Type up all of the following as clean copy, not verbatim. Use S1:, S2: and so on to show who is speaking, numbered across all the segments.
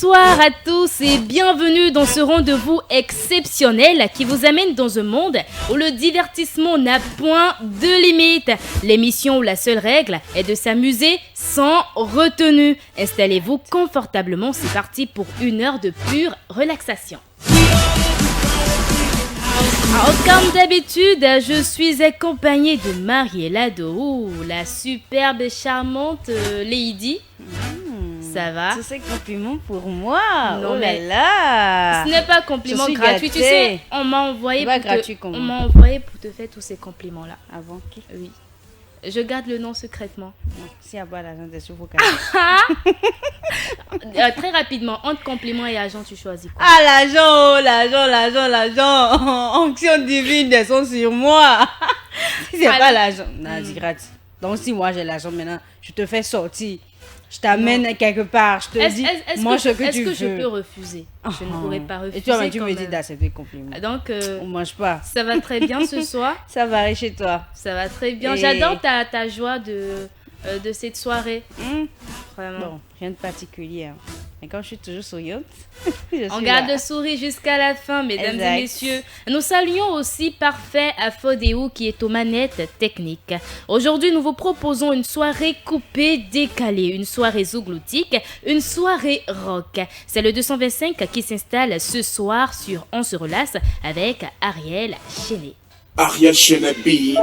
S1: Bonsoir à tous et bienvenue dans ce rendez-vous exceptionnel qui vous amène dans un monde où le divertissement n'a point de limite. L'émission où la seule règle est de s'amuser sans retenue. Installez-vous confortablement, c'est parti pour 1 heure de pure relaxation. Alors, comme d'habitude, je suis accompagnée de Mariella Dohou, la superbe et charmante Lady. Ça va?
S2: Tous ces compliments pour moi.
S1: Non,
S2: oh
S1: mais
S2: là là.
S1: Ce n'est pas un compliment gratuit, tu sais. On m'a envoyé,
S2: on
S1: m'a envoyé pour te faire tous ces compliments-là.
S2: Avant qui?
S1: Oui. Je garde le nom secrètement.
S2: Si à bas l'agent des sous,
S1: Très rapidement, entre compliments et agent, tu choisis quoi?
S2: Ah, l'agent. Onction divine descend sur moi. C'est pas l'agent. Non, c'est gratuit. Donc si moi j'ai l'argent maintenant, je te fais sortir. Je t'amène quelque part, je te dis, mange ce que tu veux.
S1: Est-ce que je peux refuser? Je ne pourrais pas refuser.
S2: Et tu me dis d'accepter le compliment.
S1: Donc,
S2: on mange pas.
S1: Ça va très bien ce soir.
S2: Ça va aller chez toi.
S1: Ça va très bien. J'adore ta joie de cette soirée. Vraiment.
S2: Bon, rien de particulier. Hein. Mais quand je suis toujours souriante,
S1: on garde le sourire jusqu'à la fin, mesdames et messieurs. Nous saluons aussi Parfait Afodéou qui est aux manettes techniques. Aujourd'hui, nous vous proposons une soirée coupée, décalée, une soirée zougloutique, une soirée rock. C'est le 225 qui s'installe ce soir sur On se relasse avec Ariel Chenet.
S3: Ariel Chenet Beat.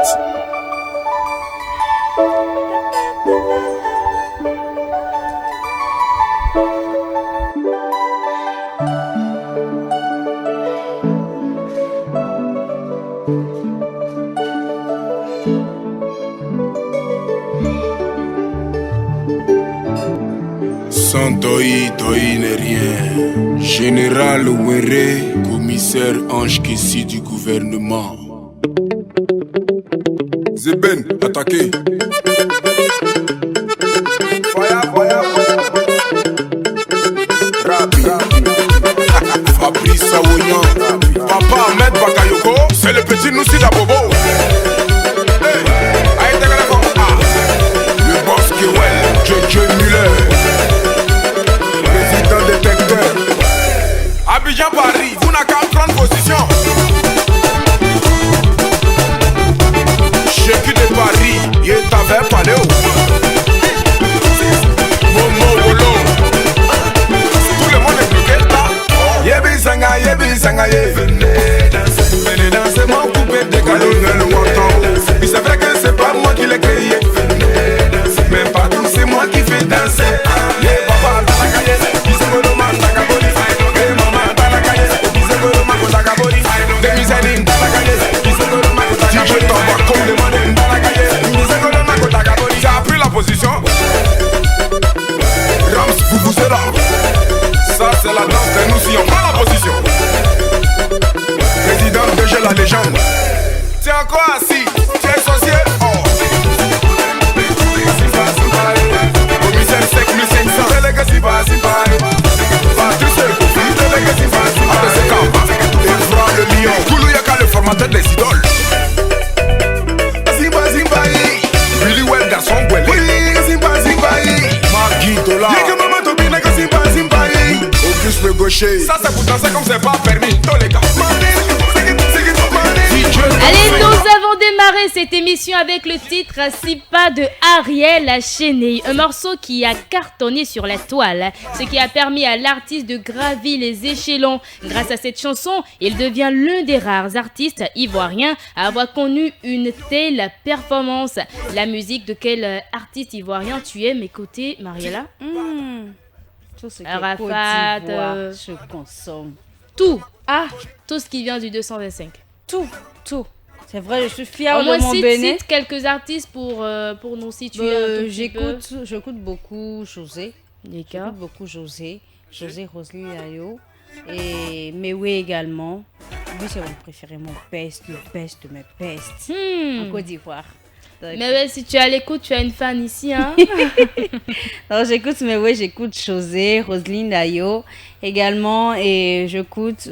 S4: Sans toi n'est rien. Général Ouéré, commissaire Ange Kessi du gouvernement. Zeben, attaqué. Fabrice Saounian. Papa Ahmed Bakayoko, c'est le petit Noussi d'Abobo. Le boss Kewell, Jojo Muller. Président détecteur. Abidjan Paris, vous n'avez qu'à prendre position. Cheikh de Paris, il t'avait parlé. Momo Wolo. Tout le monde est bloqué là. Yebi Zanga, venez danser mon coupé de colonel Wanton. Il c'est vrai que c'est pas moi qui l'ai créé. Mais partout c'est moi qui fais danser. Papa, tu as pris la position. Rams, vous êtes là. Ça c'est la danse de nous si on prend la position. Président de la légende. T'es encore assis, tu es sorcier. Oh. Commissaire 5500. Legacy le lion. Koulouyaka le formateur des idoles. Billy Well garçon Gwele. Magui Dollar. Auguste le gaucher. Ça c'est pour danser comme c'est pas permis. Tous les gars.
S1: Allez, nous avons démarré cette émission avec le titre Sipa de Ariel Chenet, un morceau qui a cartonné sur la toile, ce qui a permis à l'artiste de gravir les échelons. Grâce à cette chanson, il devient l'un des rares artistes ivoiriens à avoir connu une telle performance. La musique de quel artiste ivoirien tu aimes écouter, Mariella?
S2: Tout ce qui
S1: Arafat,
S2: est Côte d'Ivoire, je consomme.
S1: Tout. Tout ce qui vient du 225.
S2: Tout. C'est vrai, je suis fière
S1: Au moins,
S2: de mon Bénin.
S1: cite quelques artistes pour nous situer un tout petit peu.
S2: J'écoute beaucoup José.
S1: D'accord.
S2: J'écoute beaucoup José Roselyne Ayo. Et Mewe également. Lui, c'est mon préféré, mon best, le best de mes best. En Côte d'Ivoire. Donc,
S1: Mais ouais, si tu es à l'écoute, tu as une fan ici, hein.
S2: alors j'écoute Mewe, j'écoute José, Roselyne Ayo également. Et j'écoute...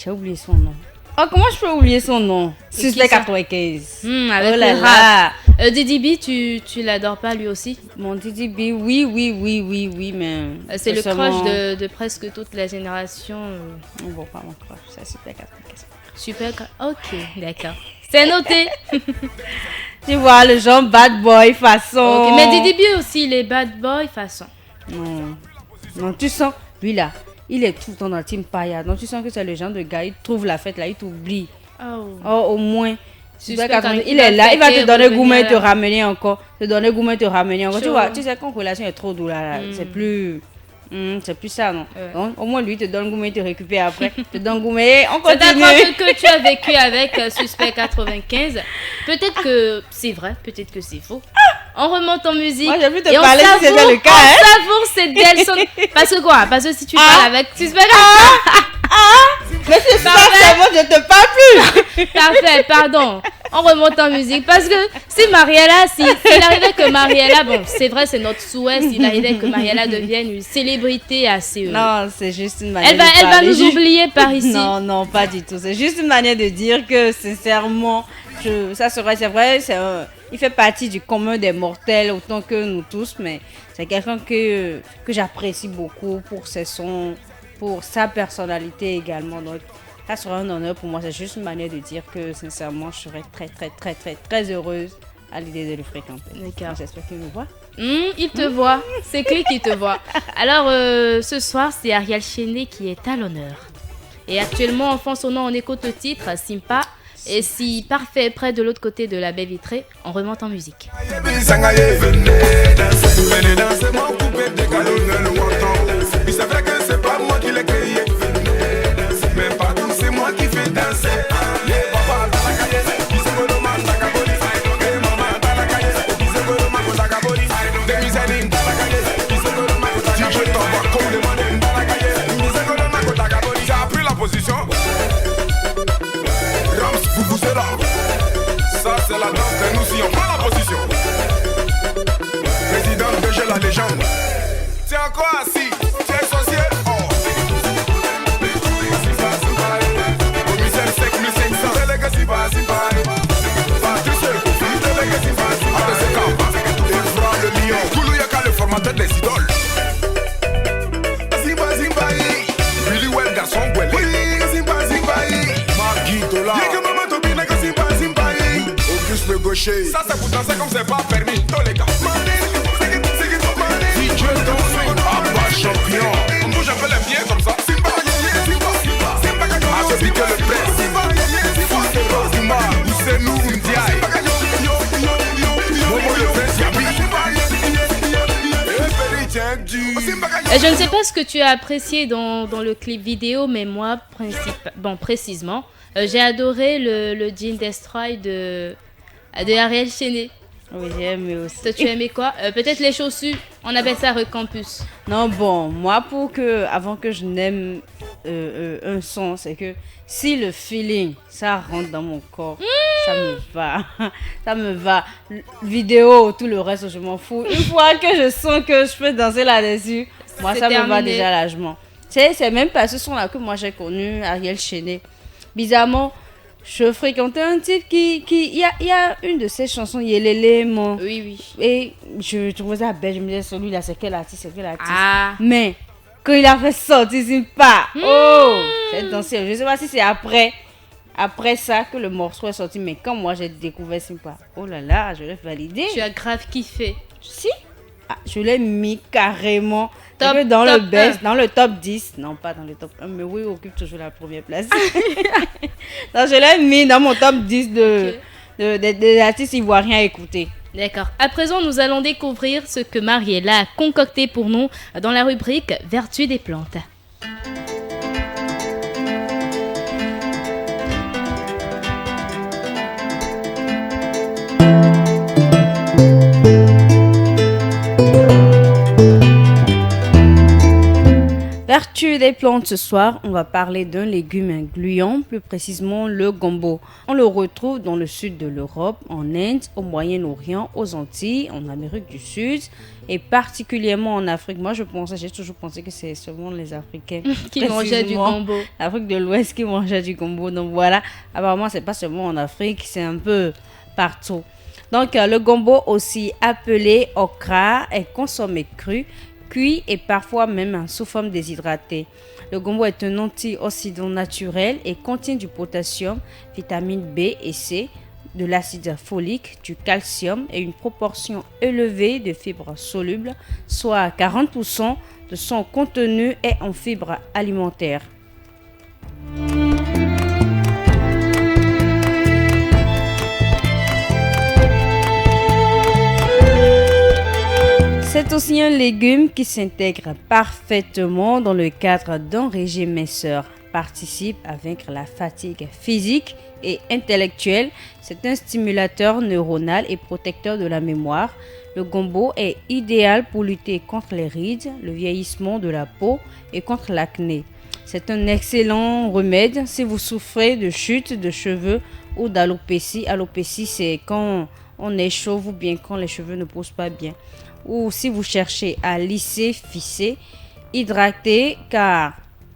S2: J'ai oublié son nom. Oh, comment je peux oublier son nom? Suspect 95.
S1: Avec
S2: Oh là
S1: le
S2: là.
S1: rap. Didi B, tu l'adores pas lui aussi?
S2: Mon Didi B, oui, mais...
S1: C'est le crush de presque toute la génération.
S2: Bon, pas mon crush, c'est Super 95.
S1: Super, ok, d'accord. C'est noté.
S2: Tu vois, le genre bad boy façon.
S1: Okay, mais Didi B aussi, il est bad boy façon.
S2: Non, tu sens, lui là, il est tout le temps dans le team Paya. Donc tu sens que c'est le genre de gars, il trouve la fête là, il t'oublie. Oh, au moins. Il est là, il va te donner goût et te ramener encore. Tu vois, tu sais quand relation est trop douce là, c'est plus ça, non? Donc, au moins lui te donne goût et te récupère après. Te donne goût et on continue.
S1: C'est d'accord que tu as vécu avec Suspect 95. Peut-être que c'est vrai, peut-être que c'est faux. On remonte en musique.
S2: Moi, j'ai vu te parler si c'était le cas.
S1: On savoure cette belle son. Parce que quoi? Parce que si tu parles avec Suspect
S2: 95. Mais c'est ça, c'est bon, je te parle plus.
S1: Parfait, pardon. On remonte en musique. Parce que si Mariella, s'il arrivait que Mariella, bon, c'est vrai, c'est notre souhait, s'il arrivait que Mariella devienne une célébrité assez...
S2: Non, c'est juste une manière de parler.
S1: Elle va nous oublier par ici.
S2: Non, pas du tout. C'est juste une manière de dire que, sincèrement, c'est vrai, il fait partie du commun des mortels, autant que nous tous, mais c'est quelqu'un que j'apprécie beaucoup pour ses sons, pour sa personnalité également. Donc, ça sera un honneur pour moi. C'est juste une manière de dire que, sincèrement, je serais très, très, très, très, très heureuse à l'idée de le fréquenter.
S1: D'accord.
S2: J'espère qu'il me voit.
S1: Il te voit. C'est clair qu'il te voit. Alors, ce soir, c'est Ariel Chené qui est à l'honneur. Et actuellement, en fond son nom, on écoute le titre Simpa. Et si parfait, près de l'autre côté de la baie vitrée, on remonte en musique.
S4: C'est vrai que c'est pas moi qui l'ai créé. Mais partout c'est moi qui fais danser. Tu as pris la position. Rams, vous c'est là. Ça c'est la danse de nous si on prend la position. Président de jeu la légende. Tiens quoi assis. Les idoles. Zimba Zimbaï, Billy Well garçon Well. Oui, Zimba Zimbaï, Margui Dola. Y'a que maman Tobina que Zimba Zimbaï. Auguste le gaucher. Ça c'est pour danser comme c'est pas permis. Tous les gars. Si Dieu danse, Abba champion. On bouge un peu les pieds comme ça. Zimba, Zimba, Zimba, à ce pique le presse. Zimba, c'est Zimba, c'est nous Ndiaye. Momo le prince Yabi.
S1: Je ne sais pas ce que tu as apprécié dans le clip vidéo, mais moi, précisément, j'ai adoré le Jean Destroy de Ariel Chené.
S2: Oui, j'ai aimé aussi.
S1: Toi, tu as aimé quoi? Peut-être les chaussures, on appelle ça recampus.
S2: Non, bon, moi, avant que je n'aime un son, c'est que si le feeling, ça rentre dans mon corps, ça me va. Ça me va. Vidéo, tout le reste, je m'en fous. Une fois que je sens que je peux danser là-dessus, moi, ça me va déjà largement. C'est même pas ce son-là que moi j'ai connu, Ariel Chené. Bizarrement, je fréquentais un type qui il y a une de ses chansons, Yelele Mon.
S1: Oui.
S2: Et je trouvais ça belle, je me disais, celui-là, c'est quel artiste?
S1: Ah.
S2: Mais, quand il a fait sortir Simpa, j'ai dansé. Je sais pas si c'est après ça que le morceau est sorti, mais quand moi j'ai découvert Simpa, oh là là, je l'ai validé.
S1: Tu as grave kiffé.
S2: Si. Je l'ai mis carrément dans le top 10. Non, pas dans le top 1, mais oui, occupe toujours la première place. Donc, je l'ai mis dans mon top 10 des artistes ivoiriens à écouter.
S1: D'accord. À présent, nous allons découvrir ce que Mariella a concocté pour nous dans la rubrique Vertu des plantes.
S2: Vertu des plantes, ce soir, on va parler d'un légume gluant, plus précisément le gombo. On le retrouve dans le sud de l'Europe, en Inde, au Moyen-Orient, aux Antilles, en Amérique du Sud et particulièrement en Afrique. Moi, j'ai toujours pensé que c'est seulement les Africains
S1: qui mangeaient du gombo.
S2: L'Afrique de l'Ouest qui mangeait du gombo. Donc voilà, apparemment, c'est pas seulement en Afrique, c'est un peu partout. Donc, le gombo, aussi appelé okra, est consommé cru, cuit et parfois même sous forme déshydratée. Le gombo est un antioxydant naturel et contient du potassium, vitamine B et C, de l'acide folique, du calcium et une proportion élevée de fibres solubles, soit 40% de son contenu est en fibres alimentaires. C'est aussi un légume qui s'intègre parfaitement dans le cadre d'un régime minceur, participe à vaincre la fatigue physique et intellectuelle. C'est un stimulateur neuronal et protecteur de la mémoire. Le gombo est idéal pour lutter contre les rides, le vieillissement de la peau et contre l'acné. C'est un excellent remède si vous souffrez de chute de cheveux ou d'alopécie. Alopécie, c'est quand on est chauve ou bien quand les cheveux ne poussent pas bien. Ou si vous cherchez à lisser, fisser, hydrater, car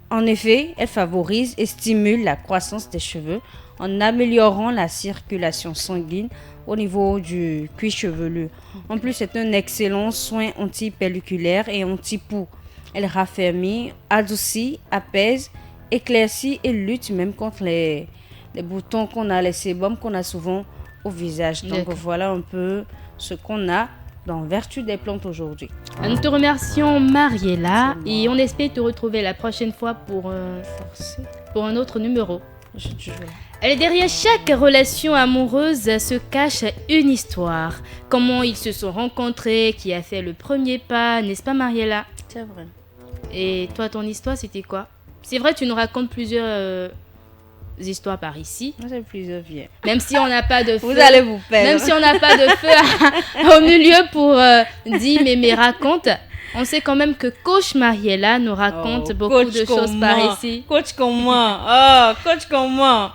S2: en effet, elle favorise et stimule la croissance des cheveux en améliorant la circulation sanguine au niveau du cuir chevelu. En plus, c'est un excellent soin anti-pelliculaire et anti-poux. Elle raffermit, adoucit, apaise, éclaircit et lutte même contre les boutons qu'on a, les sébums qu'on a souvent au visage. Donc voilà un peu ce qu'on a dans Vertu des plantes aujourd'hui.
S1: Nous te remercions Mariella et on espère te retrouver la prochaine fois pour un autre numéro. Et derrière chaque relation amoureuse se cache une histoire. Comment ils se sont rencontrés, qui a fait le premier pas, n'est-ce pas Mariella?
S2: C'est vrai.
S1: Et toi, ton histoire, c'était quoi? C'est vrai, tu nous racontes plusieurs histoires par ici.
S2: J'ai plusieurs vieux.
S1: Même si on n'a pas de feu.
S2: Vous allez vous perdre.
S1: Même si on n'a pas de feu au milieu pour dire mais raconte. On sait quand même que Coach Mariella nous raconte beaucoup de choses par ici.
S2: Coach comment? Oh, coach comment?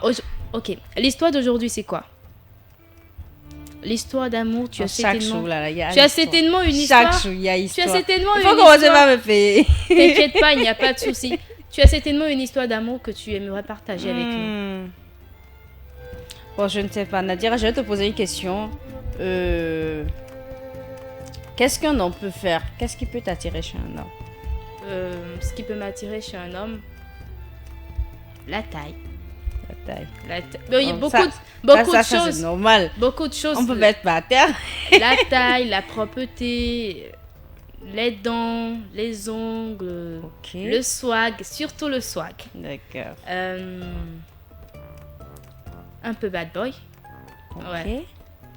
S1: Ok, l'histoire d'aujourd'hui c'est quoi? L'histoire d'amour, tu as certainement une histoire.
S2: Chaque jour, il y a histoire.
S1: Tu as certainement une
S2: histoire. Il faut commencer par me payer.
S1: T'inquiète pas, il n'y a pas de souci. Tu as certainement une histoire d'amour que tu aimerais partager avec nous.
S2: Bon, je ne sais pas. Nadia, je vais te poser une question. Qu'est-ce qu'un homme peut faire? Qu'est-ce qui peut t'attirer chez un homme?
S1: Ce qui peut m'attirer chez un homme, la taille.
S2: La taille.
S1: Il y a beaucoup de choses.
S2: Ça, c'est normal.
S1: Beaucoup de choses.
S2: On peut mettre par terre.
S1: La taille, la propreté, les dents, les ongles, le swag, surtout le swag.
S2: D'accord.
S1: Un peu bad boy. Ouais.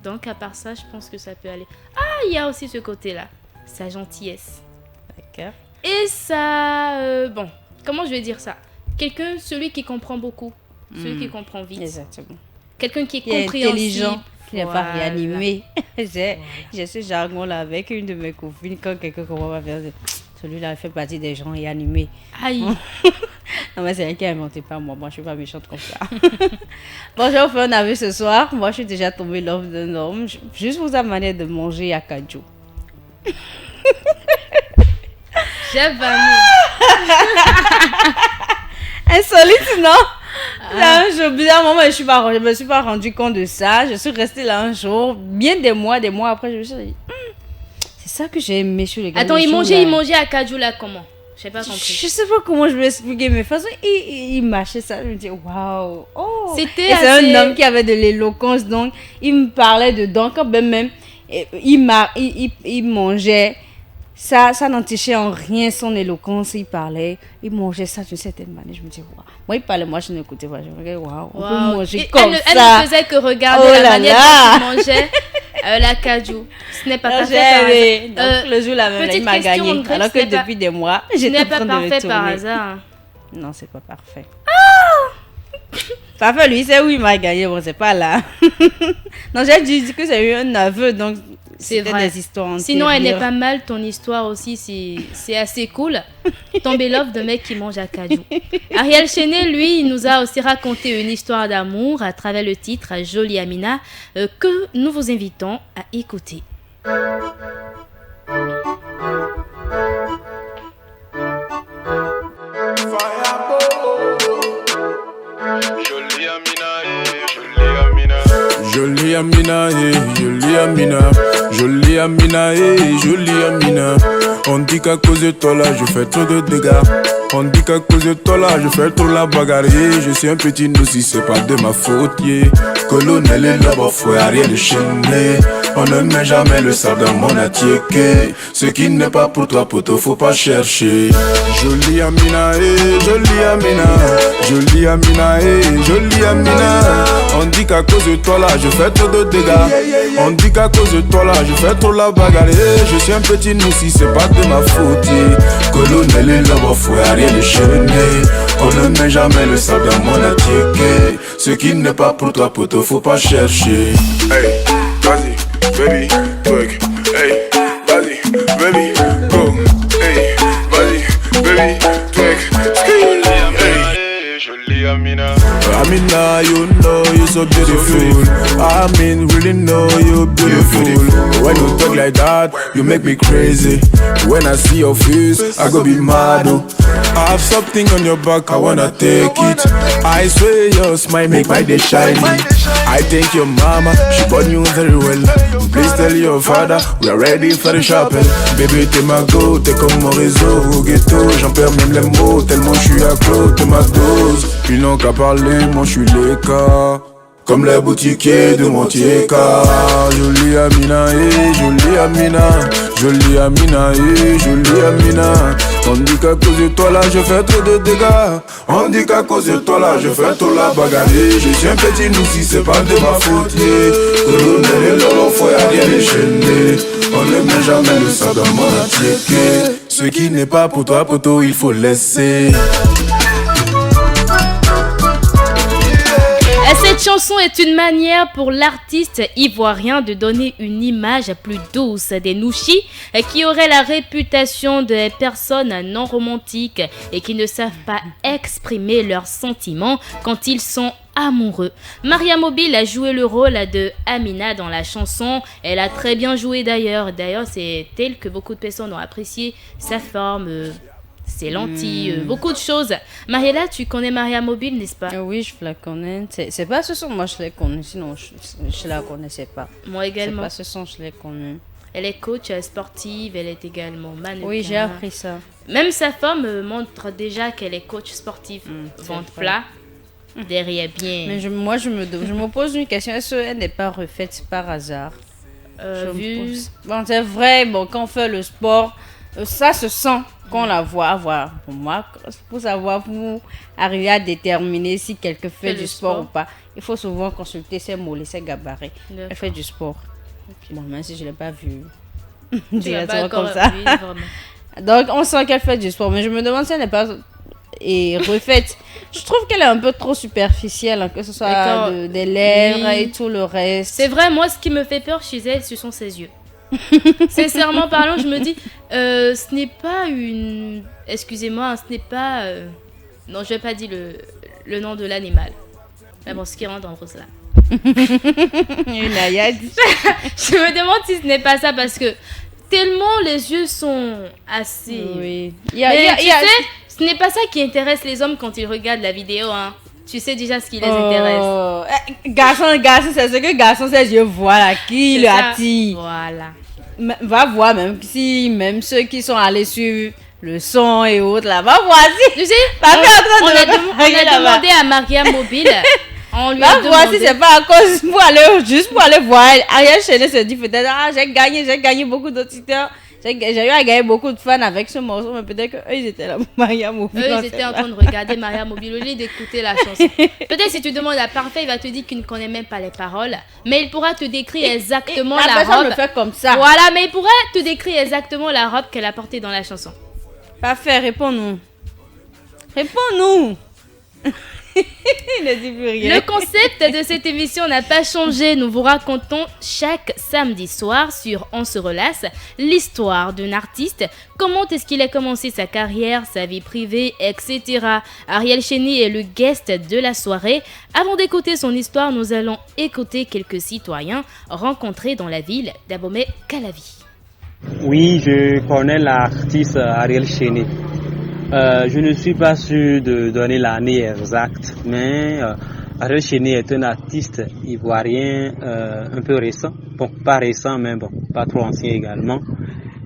S1: Donc à part ça, je pense que ça peut aller. Ah, il y a aussi ce côté-là, sa gentillesse.
S2: D'accord.
S1: Et ça, bon, comment je vais dire ça? Celui qui comprend beaucoup, celui qui comprend vite.
S2: Exactement.
S1: Quelqu'un qui est compréhensible.
S2: Intelligent, qui n'est pas réanimé. J'ai ce jargon-là avec une de mes copines. Quand quelqu'un commence à faire celui-là, fait partie des gens réanimés.
S1: Aïe.
S2: Non, mais c'est elle qui a inventé, pas moi. Moi, je suis pas méchante comme ça. Bon, je vais vous faire un avis ce soir. Moi, je suis déjà tombée l'offre d'un homme. Juste pour sa manière de manger à Kajou.
S1: J'ai vanné.
S2: Insolite, non? Là, un jour, bizarrement, je me suis pas rendu compte de ça. Je suis restée là un jour, bien des mois après, je me suis dit, c'est ça que j'ai aimé chez les gars.
S1: Attends, il mangeait à Kajou là comment? Je n'ai pas compris.
S2: Je sais pas comment je vais expliquer, mais de toute façon, il mâchait ça. Je me dis, waouh! Oh!
S1: C'est
S2: un homme qui avait de l'éloquence, donc il me parlait dedans quand même. Il mangeait. Ça n'entichait en rien son éloquence. Il parlait, il mangeait ça d'une certaine manière. Je me dis, waouh! Moi, il parlait, moi, je n'écoutais pas. Je me disais, waouh! On peut manger comme ça.
S1: Elle ne faisait que regarder la manière dont il mangeait la Kajou. Ce n'est pas parfait par hasard.
S2: Donc, le jour là même, il m'a gagné. Alors que depuis des mois, j'étais en train de le tourner.
S1: Ce n'est pas parfait par hasard.
S2: Non, c'est pas parfait. Parfait, lui, c'est où il m'a gagné. Bon, c'est pas là. Non, j'ai dit que c'est eu un aveu, donc
S1: c'est vrai.
S2: Des histoires antérieures.
S1: Sinon, elle n'est pas mal. Ton histoire aussi, c'est assez cool. Tomber l'offre de mec qui mange à Kajou. Ariel Chenet, lui, il nous a aussi raconté une histoire d'amour à travers le titre Jolie Amina que nous vous invitons à écouter.
S4: Jolie
S5: Amina, jolie Amina. Jolie Amina, jolie Amina. On dit qu'à cause de toi là, je fais trop de dégâts. On dit qu'à cause de toi là, je fais trop la bagarre. Je suis un petit nous si c'est pas de ma faute. Colonel et là-bas, faut rien de chaîner. On ne met jamais le sable dans mon attiéké. Ce qui n'est pas pour toi, poteau, faut pas chercher. Jolie Amina, jolie Amina. Jolie Amina, jolie Amina. On dit qu'à cause de toi là, je fais trop de dégâts. On dit qu'à cause de toi là, je fais trop la bagarre. Je suis un petit nous si c'est pas de ma faute. Colonel et là-bas, faut rien de chaîner. On ne met jamais le sable dans mon attiéké. Ce qui n'est pas pour toi, poteau, faut pas chercher. Hey, vas-y. Baby, twerk, hey, vas-y, baby, go, hey, vas-y, baby, twerk, hey, jolie Amina. Amina, you know you're so beautiful. I mean, really know you're beautiful. When you talk like that, you make me crazy. When I see your face, I go be mad. I have something on your back, I wanna take it. I swear your smile make my day shiny. I thank your mama, she born you very well. Please tell your father, we are ready for the shopping. Baby, t'es ma go, t'es comme mon réseau au ghetto. J'en perds même les mots, tellement je suis accro, t'es ma dose. Ils n'ont qu'à parler, moi je suis les cas. Comme les boutiquiers de Montieka. Jolie Amina, jolie Amina. Jolie Amina, jolie Amina. On dit qu'à cause de toi là je fais trop de dégâts. On dit qu'à cause de toi là je fais trop la bagarre. Je suis un petit nous si c'est pas de ma faute. Colonel et l'or, faut y'a rien déchaîner. On ne met jamais le sang dans mon attiéké. Ce qui n'est pas pour toi poteau il faut laisser.
S1: Cette chanson est une manière pour l'artiste ivoirien de donner une image plus douce des Nouchis qui auraient la réputation de personnes non romantiques et qui ne savent pas exprimer leurs sentiments quand ils sont amoureux. Maria Mobile a joué le rôle de Amina dans la chanson. Elle a très bien joué d'ailleurs. D'ailleurs, c'est tel que beaucoup de personnes ont apprécié sa forme. Ses lentilles, beaucoup de choses. Mariella, tu connais Maria Mobile, n'est-ce pas?
S2: Oui, je la connais. C'est pas ce son, moi je l'ai connue, sinon je la connaissais pas.
S1: Moi également.
S2: C'est pas ce son, je l'ai connue.
S1: Elle est coach sportive, elle est également mannequin.
S2: Oui, j'ai appris ça.
S1: Même sa forme montre déjà qu'elle est coach sportive. Ventre plat, derrière bien.
S2: Mais moi je me pose une question, est-ce qu'elle n'est pas refaite par hasard? Bon, c'est vrai, bon, quand on fait le sport, ça se sent. Qu'on la voit, pour moi, pour savoir, pour arriver à déterminer si quelqu'un fait du sport ou pas, il faut souvent consulter ses mollets, ses gabarits. Elle fait du sport. Okay. Bon, même si je ne l'ai pas vue directement comme ça. Donc, on sent qu'elle fait du sport, mais je me demande si elle n'est pas refaite. Je trouve qu'elle est un peu trop superficielle, hein, que ce soit des lèvres et tout le reste.
S1: C'est vrai, moi, ce qui me fait peur chez elle, ce sont ses yeux. Sincèrement parlant, je me dis, ce n'est pas une... Excusez-moi, ce n'est pas... Non, je vais pas dire le nom de l'animal. Mais bon, ce qui rentre en gros, là.
S2: Une ayade.
S1: Je me demande si ce n'est pas ça parce que tellement les yeux sont assez...
S2: Oui.
S1: Tu sais, ce n'est pas ça qui intéresse les hommes quand ils regardent la vidéo, hein. Tu sais déjà ce qui les intéresse.
S2: Garçon, c'est ce que garçon, ses yeux voient là, qui le attire.
S1: Voilà.
S2: Va voir même ceux qui sont allés sur le son et autres là. Va voir si.
S1: Tu sais, on a demandé à Maria Mobile. On lui a demandé.
S2: Va voir si c'est pas à cause juste pour aller voir. Ariel Chenet se dit peut-être j'ai gagné beaucoup d'auditeurs. J'ai eu à gagner beaucoup de fans avec ce morceau, mais peut-être qu'eux, ils étaient là pour Maria Mobile.
S1: Eux, ils étaient en train de regarder Maria Mobile au lieu d'écouter la chanson. Peut-être si tu demandes à Parfait, il va te dire qu'il ne connaît même pas les paroles, mais il pourra te décrire exactement la robe. La personne
S2: le fait comme ça.
S1: Voilà, mais il pourra te décrire exactement la robe qu'elle a portée dans la chanson.
S2: Parfait, réponds-nous. Réponds-nous. Il ne dit plus rien.
S1: Le concept de cette émission n'a pas changé. Nous vous racontons chaque samedi soir sur On se relasse l'histoire d'un artiste, comment est-ce qu'il a commencé sa carrière, sa vie privée, etc. Ariel Chéni est le guest de la soirée. Avant d'écouter son histoire, nous allons écouter quelques citoyens rencontrés dans la ville d'Abomey-Calavi.
S6: Oui, je connais l'artiste Ariel Chéni. Je ne suis pas sûr de donner l'année exacte, mais Ariel Chéné est un artiste ivoirien un peu récent, bon pas récent mais bon pas trop ancien également,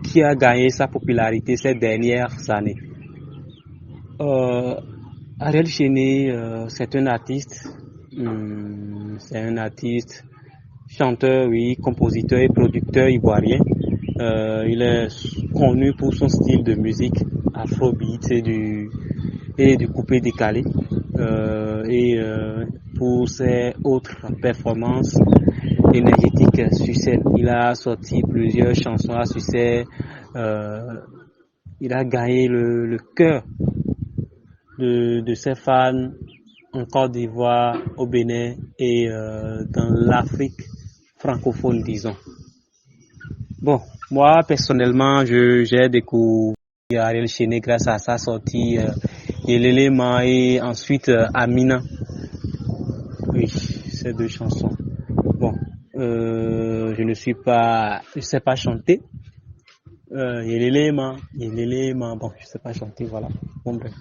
S6: qui a gagné sa popularité ces dernières années. Ariel Chéné, c'est un artiste, chanteur, oui, compositeur et producteur ivoirien. Il est connu pour son style de musique afrobeat et du coupé décalé, et pour ses autres performances énergétiques sur scène. Il a sorti plusieurs chansons à succès. Il a gagné le cœur de ses fans en Côte d'Ivoire, au Bénin et dans l'Afrique francophone, disons. Bon, moi personnellement, j'ai découvert Ariel Chéné grâce à sa sortie Yelelema et ensuite Amina. Oui, ces deux chansons. Bon, je ne sais pas chanter. Yelelema, bon, je sais pas chanter, voilà. Bon, bref.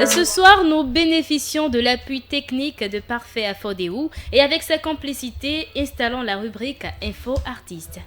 S1: Ce soir, nous bénéficions de l'appui technique de Parfait Afodéou et avec sa complicité, installons la rubrique Info Artiste.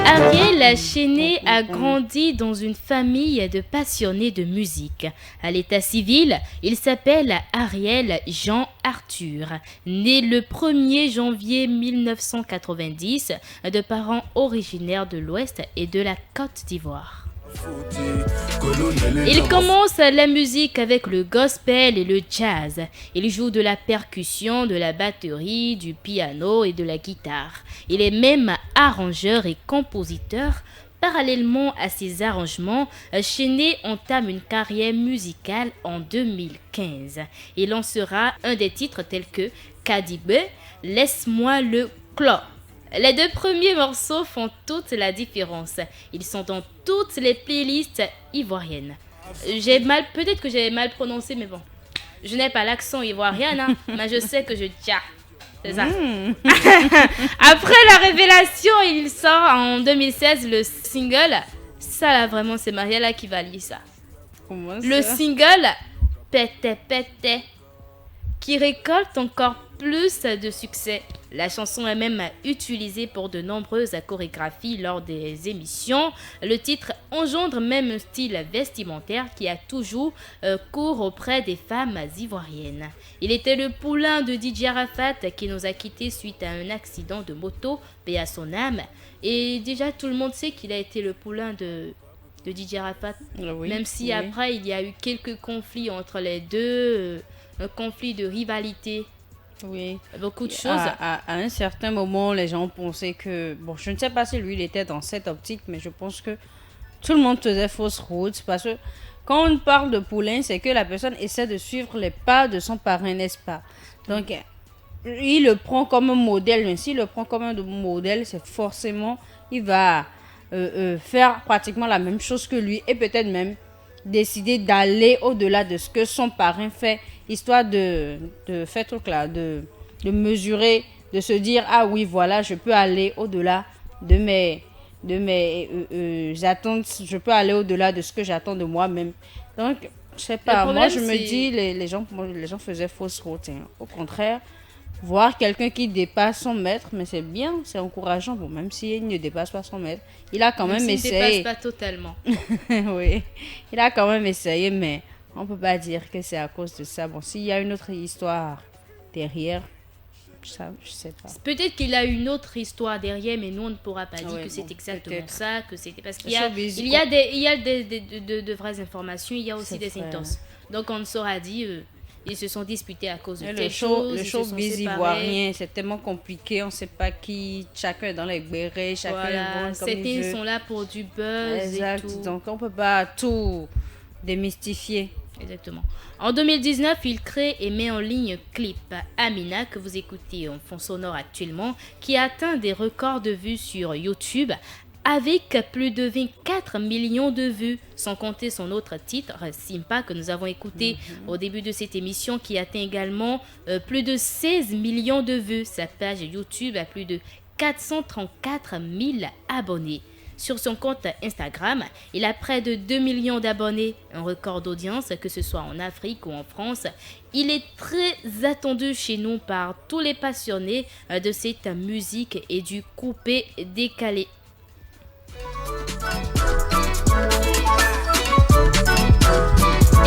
S1: Ariel Chéné a grandi dans une famille de passionnés de musique. À l'état civil, il s'appelle Ariel Jean Arthur, né le 1er janvier 1990 de parents originaires de l'Ouest et de la Côte d'Ivoire. Il commence la musique avec le gospel et le jazz. Il joue de la percussion, de la batterie, du piano et de la guitare. Il est même arrangeur et compositeur. Parallèlement à ses arrangements, Chéné entame une carrière musicale en 2015. Il lancera un des titres tels que Kadibé, Laisse-moi le clos. Les deux premiers morceaux font toute la différence. Ils sont dans toutes les playlists ivoiriennes. Peut-être que j'ai mal prononcé, mais bon. Je n'ai pas l'accent ivoirien, hein, mais je sais que je tcha. C'est ça. Après la révélation, il sort en 2016 le single. Ça là, vraiment, c'est Mariella qui va lire ça.
S2: Comment ça?
S1: Le single Pété Pété, qui récolte encore plus de succès. La chanson est même utilisée pour de nombreuses chorégraphies lors des émissions. Le titre engendre même un style vestimentaire qui a toujours cours auprès des femmes ivoiriennes. Il était le poulain de DJ Arafat qui nous a quittés suite à un accident de moto, paix à son âme. Et déjà tout le monde sait qu'il a été le poulain de DJ Arafat. Oui, même si après il y a eu quelques conflits entre les deux, un conflit de rivalité.
S2: Oui,
S1: beaucoup de choses.
S2: À un certain moment, les gens pensaient que... Bon, je ne sais pas si lui, il était dans cette optique, mais je pense que tout le monde faisait fausse route. Parce que quand on parle de poulain, c'est que la personne essaie de suivre les pas de son parrain, n'est-ce pas? Donc, il le prend comme un modèle. Mais s'il le prend comme un modèle, c'est forcément... Il va faire pratiquement la même chose que lui. Et peut-être même décider d'aller au-delà de ce que son parrain fait, histoire de faire truc là, de mesurer, de se dire ah oui voilà, je peux aller au-delà de mes attentes, je peux aller au-delà de ce que j'attends de moi-même. Donc je sais pas, moi je me dis les gens faisaient fausse route, hein. Au contraire, voir quelqu'un qui dépasse son maître, mais c'est bien, c'est encourageant. Bon, même s'il ne dépasse pas son maître, il a quand même essayé.
S1: Il ne dépasse pas totalement.
S2: Oui, il a quand même essayé, mais on ne peut pas dire que c'est à cause de ça. Bon, s'il y a une autre histoire derrière, ça, je sais pas.
S1: Peut-être qu'il a une autre histoire derrière, mais nous, on ne pourra pas dire que c'est exactement ça, que c'était parce qu'il y a de vraies informations, il y a aussi des intenses. Donc, on ne saura dire... Ils se sont disputés à cause de telle chose.
S2: Le showbiz ivoirien, c'est tellement compliqué. On ne sait pas qui. Chacun est dans les bérets. Chacun est bon comme il veut.
S1: Certains sont là pour du buzz.
S2: Exact.
S1: Et tout.
S2: Donc, on ne peut pas tout démystifier.
S1: Exactement. En 2019, il crée et met en ligne Clip Amina, que vous écoutez en fond sonore actuellement, qui atteint des records de vues sur YouTube. avec plus de 24 millions de vues, sans compter son autre titre, Simpa, que nous avons écouté au début de cette émission, qui atteint également plus de 16 millions de vues. Sa page YouTube a plus de 434 000 abonnés. Sur son compte Instagram, il a près de 2 millions d'abonnés, un record d'audience, que ce soit en Afrique ou en France. Il est très attendu chez nous par tous les passionnés de cette musique et du coupé décalé.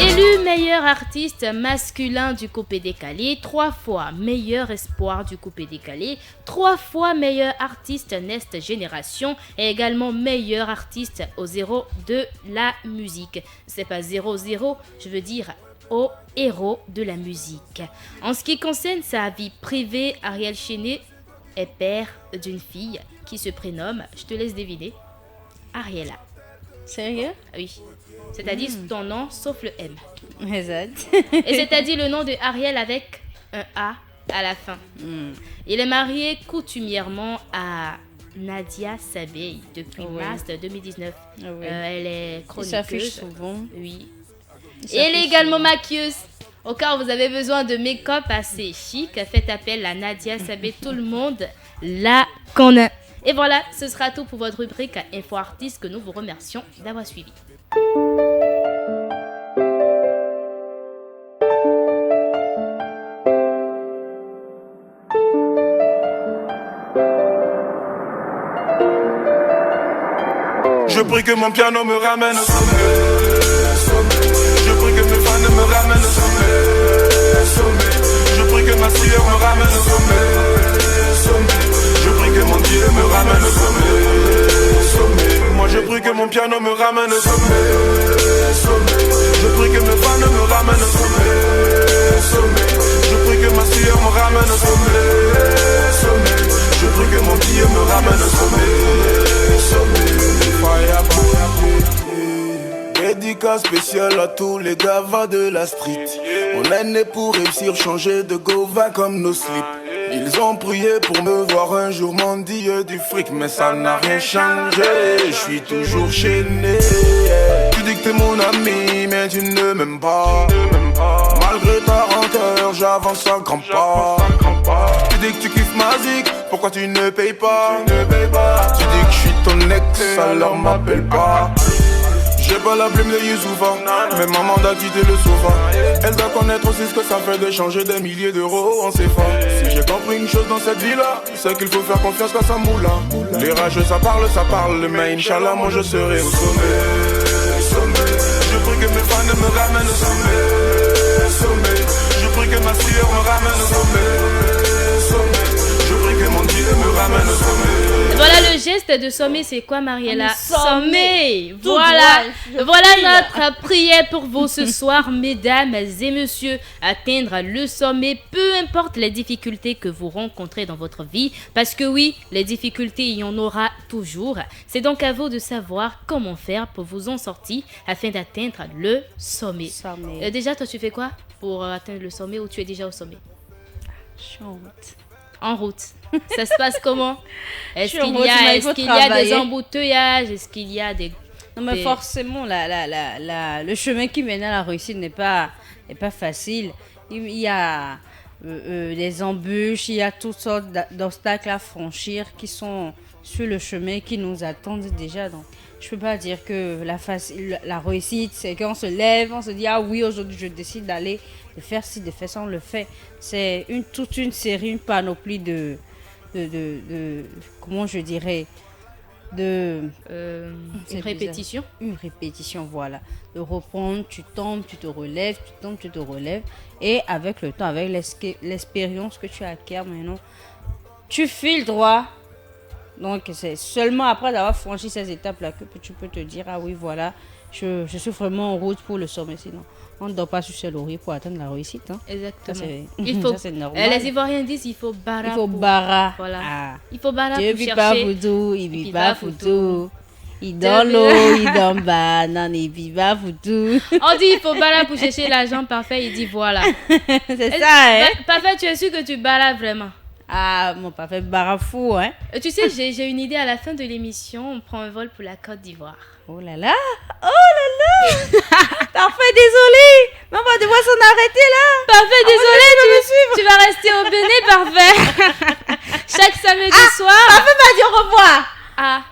S1: Élu meilleur artiste masculin du coupé décalé, 3 fois meilleur espoir du coupé décalé, 3 fois meilleur artiste Next Génération et également meilleur artiste au zéro de la musique. C'est pas 0-0, je veux dire au héros de la musique. En ce qui concerne sa vie privée, Ariel Chenet est père d'une fille qui se prénomme, je te laisse deviner, Ariella.
S2: Sérieux?
S1: Oui. C'est-à-dire ton nom sauf le M.
S2: Exact.
S1: Et c'est-à-dire le nom de Ariel avec un A à la fin. Il est marié coutumièrement à Nadia Sabey depuis mars 2019.
S2: Oui.
S1: Elle est chroniqueuse.
S2: Il s'affiche souvent.
S1: Oui. Et elle est également maquilleuse. Au cas où vous avez besoin de make-up assez chic, faites appel à Nadia Sabey. Tout le monde la connaît. Et voilà, ce sera tout pour votre rubrique Info Artiste que nous vous remercions d'avoir suivi.
S4: Je prie que mon piano me ramène au sommet. Je prie que mes fans me ramènent au sommet. Je prie que ma sueur me ramène au sommet. Je prie que mon Dieu me ramène au sommet. Moi je prie que mon piano me ramène au sommet. Je prie que mes fans me ramènent au sommet. Je prie que ma sueur me ramène au sommet. Je prie que mon Dieu me ramène au sommet. Dédicace spéciale à tous les gavas de la street. On est né pour réussir, changer de gova comme nos slips. Ils ont prié pour me voir un jour mendier du fric, mais ça n'a rien changé, je suis toujours chaîné. Tu dis que t'es mon ami, mais tu ne m'aimes pas. Malgré ta lenteur, j'avance à grands pas. Tu dis que tu kiffes ma zik, pourquoi tu ne payes pas? Tu dis que je suis ton ex, alors m'appelle pas. J'ai pas la plume de Youssoufa, mais maman a quitté le sofa. Elle doit connaître aussi ce que ça fait de changer des milliers d'euros en CFA. Si j'ai compris une chose dans cette vie-là, c'est qu'il faut faire confiance à sa moula. Les rageux ça parle, mais Inch'Allah moi je serai au sommet. Je prie que mes fans me ramènent au sommet. Je prie que ma sueur me ramène au sommet. Je prie que mon Dieu me ramène au sommet.
S1: Voilà le geste de sommet, c'est quoi Mariella? Sommet. Voilà notre prière pour vous ce soir, mesdames et messieurs. Atteindre le sommet, peu importe les difficultés que vous rencontrez dans votre vie, parce que oui, les difficultés, il y en aura toujours. C'est donc à vous de savoir comment faire pour vous en sortir afin d'atteindre le sommet. Déjà, toi, tu fais quoi pour atteindre le sommet ou tu es déjà au sommet?
S2: Je suis en route.
S1: En route. Ça se passe comment? Est-ce qu'il y a des embouteillages? Est-ce qu'il y a des...
S2: Non, mais forcément, le chemin qui mène à la réussite n'est pas facile. Il y a des embûches, il y a toutes sortes d'obstacles à franchir qui sont sur le chemin, qui nous attendent déjà. Donc, je peux pas dire que la réussite, c'est qu'on se lève, on se dit, ah oui, aujourd'hui, je décide d'aller, de faire ci, de faire ça, on le fait. C'est toute une série, une panoplie de comment je dirais, une
S1: répétition.
S2: Une répétition, voilà. De reprendre, tu tombes, tu te relèves, tu tombes, tu te relèves. Et avec le temps, avec l'expérience que tu acquiers maintenant, tu files droit. Donc, c'est seulement après avoir franchi ces étapes-là que tu peux te dire, ah oui, voilà, je suis vraiment en route pour le sommet. Sinon, on ne dort pas sur ses lauriers pour atteindre la réussite. Hein.
S1: Exactement.
S2: Ça, c'est normal.
S1: Les Ivoiriens disent il faut bara.
S2: Il faut bara.
S1: Voilà.
S2: Ah.
S1: Il faut bara
S2: Dieu
S1: pour
S2: vit
S1: chercher.
S2: Pas foutu, il vit pas foutu. Il dans l'eau, il dans le banane, il vit pas foutu.
S1: On dit il faut bara pour chercher l'argent parfait, il dit voilà.
S2: C'est ça, hein.
S1: Parfait, tu es sûr que tu bara vraiment?
S2: Ah, mon parfait barafou, hein.
S1: Tu sais, j'ai une idée à la fin de l'émission. On prend un vol pour la Côte d'Ivoire.
S2: Oh là là. Parfait, désolé. Mais on va devoir s'en arrêter là.
S1: Parfait, désolé, tu vas rester au Bénin, Parfait. Chaque samedi soir.
S2: Parfait m'a dit au revoir.
S1: Ah.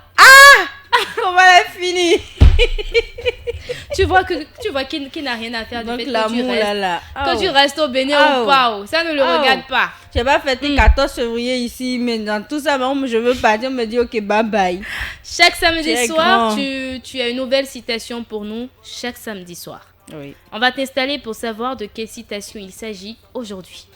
S2: Comment elle a fini?
S1: Tu vois qu'il n'a rien à faire du
S2: donc
S1: fait
S2: l'amour là.
S1: Que tu restes au Bénin ou pas. Ça ne le regarde pas.
S2: Je n'ai pas fêté 14 février ici, mais dans tout ça, je veux partir, on me dit ok, bye bye.
S1: Chaque samedi soir, tu as une nouvelle citation pour nous. Chaque samedi soir.
S2: Oui.
S1: On va t'installer pour savoir de quelle citation il s'agit aujourd'hui.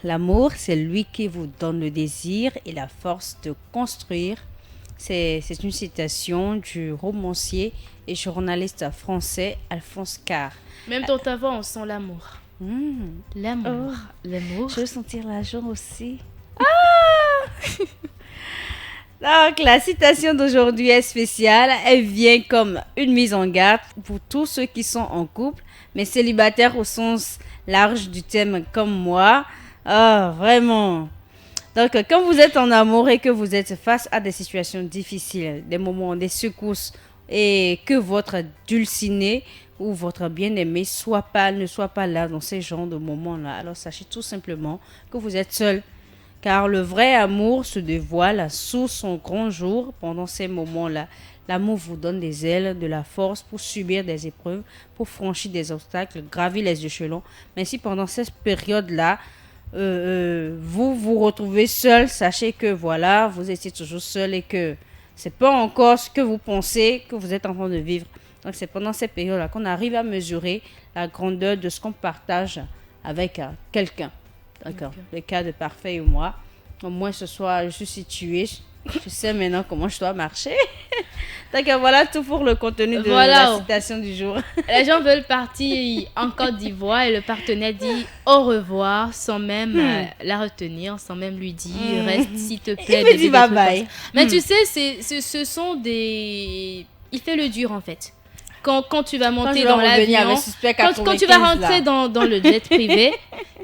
S2: L'amour, c'est lui qui vous donne le désir et la force de construire. C'est une citation du romancier et journaliste français Alphonse Karr.
S1: Même dans ta voix, on sent l'amour. L'amour. L'amour.
S2: Je veux sentir l'argent aussi. Donc, la citation d'aujourd'hui est spéciale. Elle vient comme une mise en garde pour tous ceux qui sont en couple, mais célibataires au sens large du thème comme moi. Vraiment. Donc, quand vous êtes en amour et que vous êtes face à des situations difficiles, des moments, des secousses, et que votre dulciné ou votre bien-aimé ne soit pas là dans ces genres de moments-là, alors sachez tout simplement que vous êtes seul. Car le vrai amour se dévoile sous son grand jour pendant ces moments-là. L'amour vous donne des ailes, de la force pour subir des épreuves, pour franchir des obstacles, gravir les échelons. Mais si pendant cette période-là, vous vous retrouvez seul, sachez que voilà, vous étiez toujours seul et que c'est pas encore ce que vous pensez que vous êtes en train de vivre. Donc c'est pendant cette période-là qu'on arrive à mesurer la grandeur de ce qu'on partage avec quelqu'un. D'accord. Le cas de Parfait et moi. Au moins ce soir, je suis située. Je sais maintenant comment je dois marcher. Donc voilà tout pour le contenu de la citation du jour.
S1: Les gens veulent partir en Côte d'Ivoire et le partenaire dit au revoir sans même la retenir, sans même lui dire reste s'il te plaît.
S2: Il me dit bye bye.
S1: Mais tu sais, ce sont des... Il fait le dur en fait. Quand tu vas monter dans l'avion, quand tu vas rentrer dans le jet privé,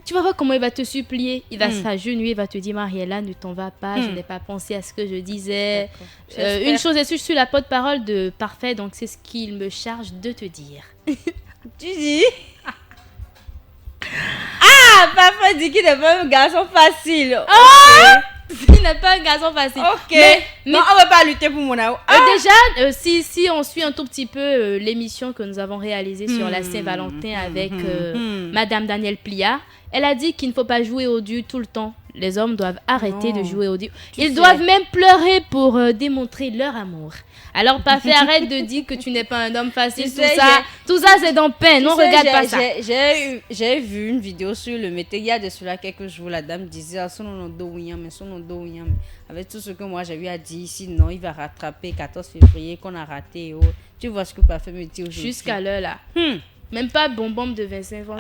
S1: tu vas voir comment il va te supplier. Il va s'agenouiller, il va te dire Mariella, ne t'en va pas, je n'ai pas pensé à ce que je disais. Une chose est sûre, je suis la porte-parole de Parfait, donc c'est ce qu'il me charge de te dire.
S2: Tu dis Parfait dit qu'il n'est pas un garçon facile.
S1: Il n'est pas un garçon facile.
S2: Ok. Mais non, on ne va pas lutter pour mon amour.
S1: Déjà, si on suit un tout petit peu l'émission que nous avons réalisée sur la Saint-Valentin avec Madame Danielle Pliard, elle a dit qu'il ne faut pas jouer au Dieu tout le temps. Les hommes doivent arrêter de jouer au Dieu. Ils doivent même pleurer pour démontrer leur amour. Alors, Parfait, arrête de dire que tu n'es pas un homme facile. Tout ça, c'est dans peine. On regarde pas ça.
S2: J'ai vu une vidéo sur le métier. Il y a de cela quelques jours, la dame disait son nom avec tout ce que moi j'ai eu à dire ici, non, il va rattraper 14 février qu'on a raté. Tu vois ce que Parfait me dit aujourd'hui.
S1: Jusqu'à l'heure là. Même pas bonbon de 25 ans.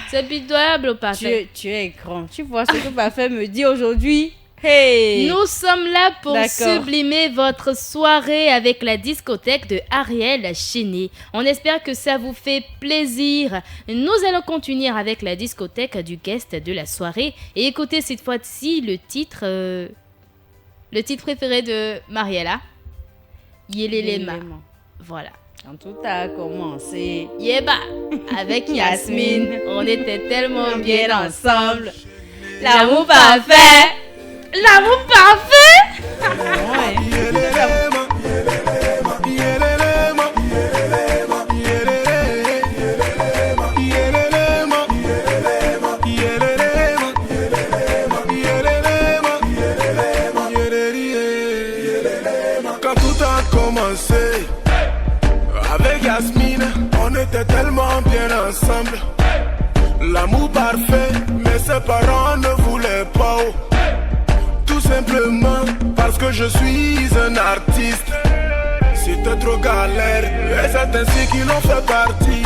S1: C'est pitoyable, Parfait.
S2: Tu es grand. Tu vois ce que Parfait me dit aujourd'hui. Hey.
S1: Nous sommes là pour sublimer votre soirée avec la discothèque de Ariel Chéné. On espère que ça vous fait plaisir. Nous allons continuer avec la discothèque du guest de la soirée et écouter cette fois-ci le titre préféré de Mariella, Yelelema. Voilà.
S2: Quand tout a commencé,
S1: Yeba, avec Yasmine, on était tellement bien ensemble.
S2: L'amour parfait.
S1: L'amour parfait.
S4: Quand tout a commencé, avec Yasmine, on était tellement bien ensemble. L'amour parfait, mais ses parents ne voulaient pas. Tout simplement parce que je suis un artiste. C'était trop galère. Et c'est ainsi qu'il en fait partie.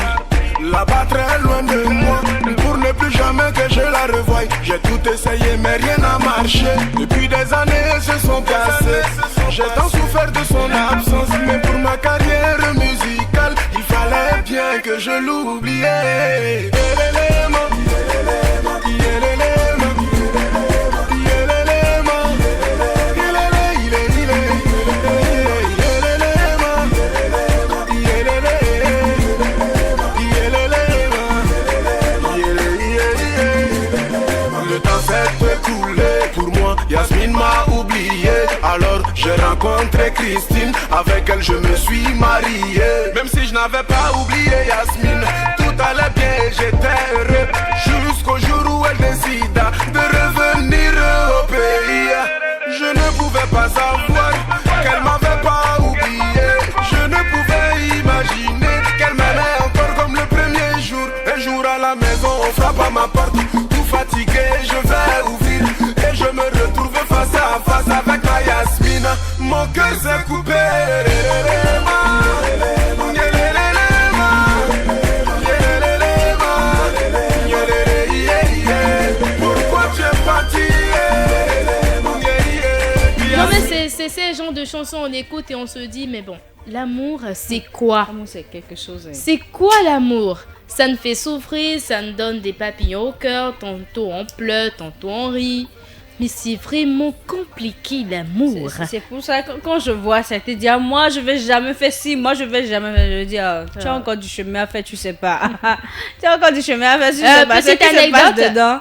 S4: Là-bas très loin de moi, pour ne plus jamais que je la revoie. J'ai tout essayé mais rien n'a marché. Depuis des années se sont passées. J'ai tant souffert de son absence. Mais pour ma carrière musicale, il fallait bien que je l'oubliais. Yasmine m'a oublié, alors j'ai rencontré Christine. Avec elle je me suis marié. Même si je n'avais pas oublié Yasmine, tout allait bien et j'étais heureux. Jusqu'au jour où elle décida de revenir au pays. Je ne pouvais pas savoir qu'elle m'avait pas oublié. Je ne pouvais imaginer qu'elle m'aimait encore comme le premier jour. Un jour à la maison on frappe à ma porte. Tout fatigué je vais ouvrir et je me retrouve face à face avec ma Yasmine. Mon cœur s'est coupé. Pourquoi tu es parti?
S1: Non mais c'est ces genres de chansons on écoute et on se dit mais bon, l'amour c'est quoi?
S2: L'amour c'est quelque chose.
S1: C'est quoi l'amour? Ça nous fait souffrir, ça nous donne des papillons au cœur, tantôt on pleure, tantôt on rit. Mais c'est vraiment compliqué l'amour.
S2: C'est pour ça que quand je vois ça, te dire moi je vais jamais faire ci, moi je vais jamais faire. Je dis tu as encore du chemin à faire, tu sais pas. Tu as encore du chemin à faire, tu sais pas.
S1: Petite anecdote
S2: dedans.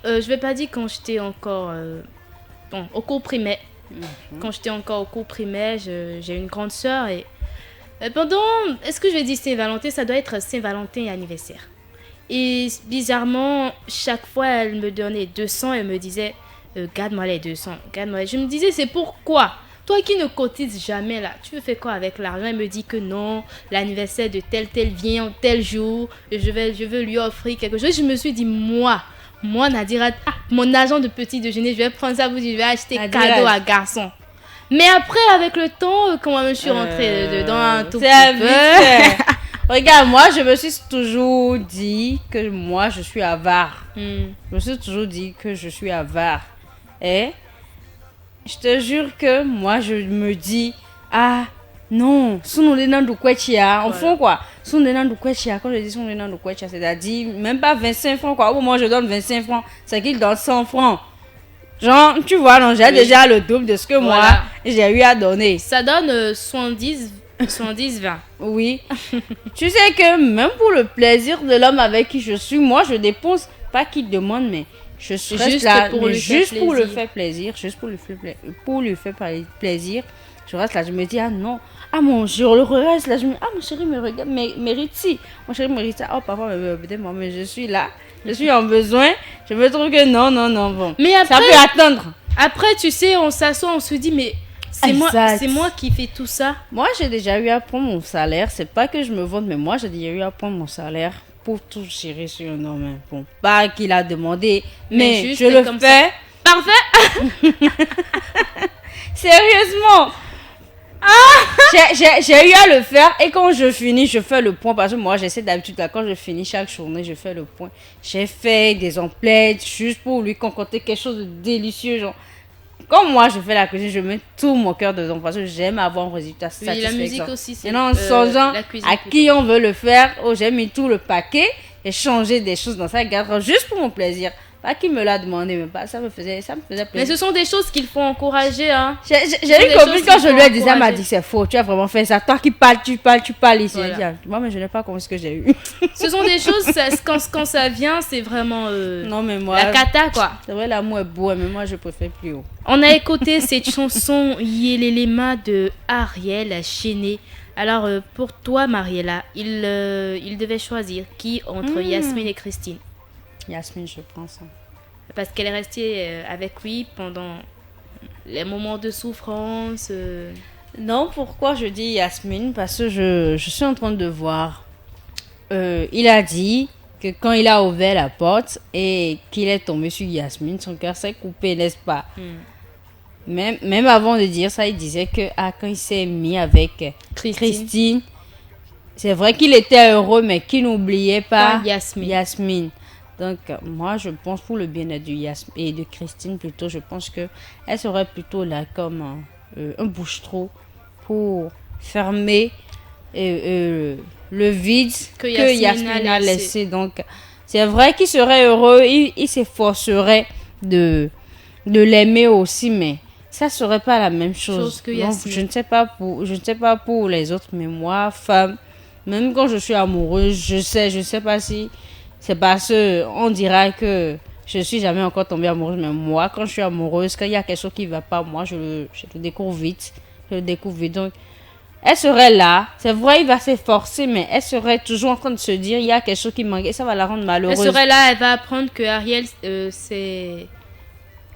S1: Je vais pas dire quand j'étais encore au cours primaire. Quand j'étais encore au cours primaire, j'ai une grande sœur et pendant, est-ce que je vais dire Saint-Valentin? Ça doit être Saint-Valentin et anniversaire. Et bizarrement, chaque fois, elle me donnait 200 et elle me disait garde-moi les 200, garde-moi. Je me disais, c'est pourquoi? Toi qui ne cotises jamais là, tu veux faire quoi avec l'argent? Elle me dit que non, l'anniversaire de tel vient tel jour, je veux lui offrir quelque chose. Je me suis dit, moi Nadira, mon argent de petit déjeuner, je vais prendre ça, je vais acheter cadeau à garçon. Mais après, avec le temps, quand je suis rentrée dedans un tout petit peu...
S2: Regarde, moi, je me suis toujours dit que moi, je suis avare. Je me suis toujours dit que je suis avare. Et je te jure que moi, je me dis, non, sous les noms de Kouetia, en fond quoi, sous les noms de Kouetia, quand je dis sous les noms de Kouetia, c'est-à-dire même pas 25 francs quoi. Au moment où je donne 25 francs, c'est qu'il donne 100 francs. Genre, tu vois, non, j'ai déjà le double de ce que moi, j'ai eu à donner.
S1: Ça donne 70, 20.
S2: Oui. Tu sais que même pour le plaisir de l'homme avec qui je suis, moi, je dépense, pas qu'il demande, mais je suis juste là, pour le faire plaisir, juste pour lui faire plaisir. Je reste là, je me dis, non, mon chéri, le reste là, je me dis, mon chéri me regarde, mérite si. Mon chéri mérite ça. Oh, papa, peut-être moi, mais je suis là, je suis en besoin. Je me trouve que non, bon.
S1: Mais après,
S2: ça peut attendre.
S1: Après, tu sais, on s'assoit, on se dit, mais c'est moi qui fais tout ça.
S2: Moi, j'ai déjà eu à prendre mon salaire. C'est pas que je me vante, mais moi, j'ai déjà eu à prendre mon salaire pour tout gérer sur un homme. Bon, pas qu'il a demandé, mais je le fais.
S1: Parfait.
S2: Sérieusement. J'ai eu à le faire et quand je finis, je fais le point parce que moi j'essaie d'habitude là, quand je finis chaque journée, je fais le point. J'ai fait des emplettes juste pour lui concocter quelque chose de délicieux. Genre, comme moi je fais la cuisine, je mets tout mon cœur dedans parce que j'aime avoir un résultat satisfaisant.
S1: Oui, la musique aussi, c'est
S2: en songeant à qui on veut le faire, j'ai mis tout le paquet et changé des choses dans sa garde juste pour mon plaisir. Pas qu'il me l'a demandé, mais pas, ça me faisait plaisir.
S1: Mais ce sont des choses qu'il faut encourager. Hein.
S2: J'ai une copine, quand je lui ai dit ça, elle m'a dit c'est faux, tu as vraiment fait ça. Toi qui parles, tu parles ici. Voilà. Moi, mais je n'ai pas compris ce que j'ai eu.
S1: Ce sont des choses, quand ça vient, c'est vraiment
S2: non, mais moi,
S1: la cata, quoi.
S2: C'est vrai, l'amour est beau, mais moi, je préfère plus haut.
S1: On a écouté cette chanson Yelelema de Ariel Chené. Alors, pour toi, Mariella, il devait choisir qui entre Yasmine et Christine?
S2: Yasmine, je pense.
S1: Parce qu'elle est restée avec lui pendant les moments de souffrance.
S2: Non, pourquoi je dis Yasmine? Parce que je suis en train de voir. Il a dit que quand il a ouvert la porte et qu'il est tombé sur Yasmine, son cœur s'est coupé, n'est-ce pas? Même avant de dire ça, il disait que quand il s'est mis avec Christine, c'est vrai qu'il était heureux, mais qu'il n'oubliait pas Yasmine. Donc, moi, je pense pour le bien-être de Yasmine et de Christine, plutôt, je pense qu'elle serait plutôt là comme un bouche-trou pour fermer le vide que Yasmine a laissé. Donc, c'est vrai qu'il serait heureux, il s'efforcerait de l'aimer aussi, mais ça serait pas la même chose que Yasmine. Donc, je ne sais pas pour les autres, mais moi, femme, même quand je suis amoureuse, je sais pas si c'est parce que on dira que je suis jamais encore tombée amoureuse, mais moi, quand je suis amoureuse, quand il y a quelque chose qui va pas, moi, je le découvre vite. Donc, elle serait là. C'est vrai, il va s'efforcer, mais elle serait toujours en train de se dire, il y a quelque chose qui manque et ça va la rendre malheureuse.
S1: Elle serait là, elle va apprendre que Ariel, c'est...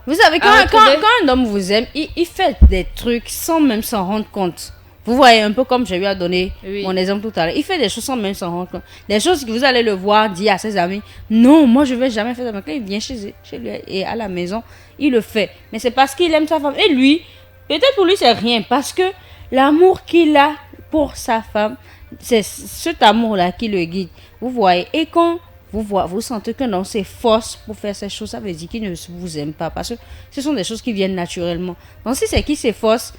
S2: Vous savez, quand un homme vous aime, il fait des trucs sans même s'en rendre compte. Vous voyez, un peu comme j'ai eu à donner mon exemple tout à l'heure. Il fait des choses sans même s'en rendre compte. Des choses que vous allez le voir dire à ses amis. Non, moi, je ne vais jamais faire ça. Mais quand il vient chez lui et à la maison, il le fait. Mais c'est parce qu'il aime sa femme. Et lui, peut-être pour lui, c'est rien. Parce que l'amour qu'il a pour sa femme, c'est cet amour-là qui le guide. Vous voyez. Et quand vous sentez qu'un homme s'efforce pour faire ces choses, ça veut dire qu'il ne vous aime pas. Parce que ce sont des choses qui viennent naturellement. Donc, si c'est qu'il s'efforce,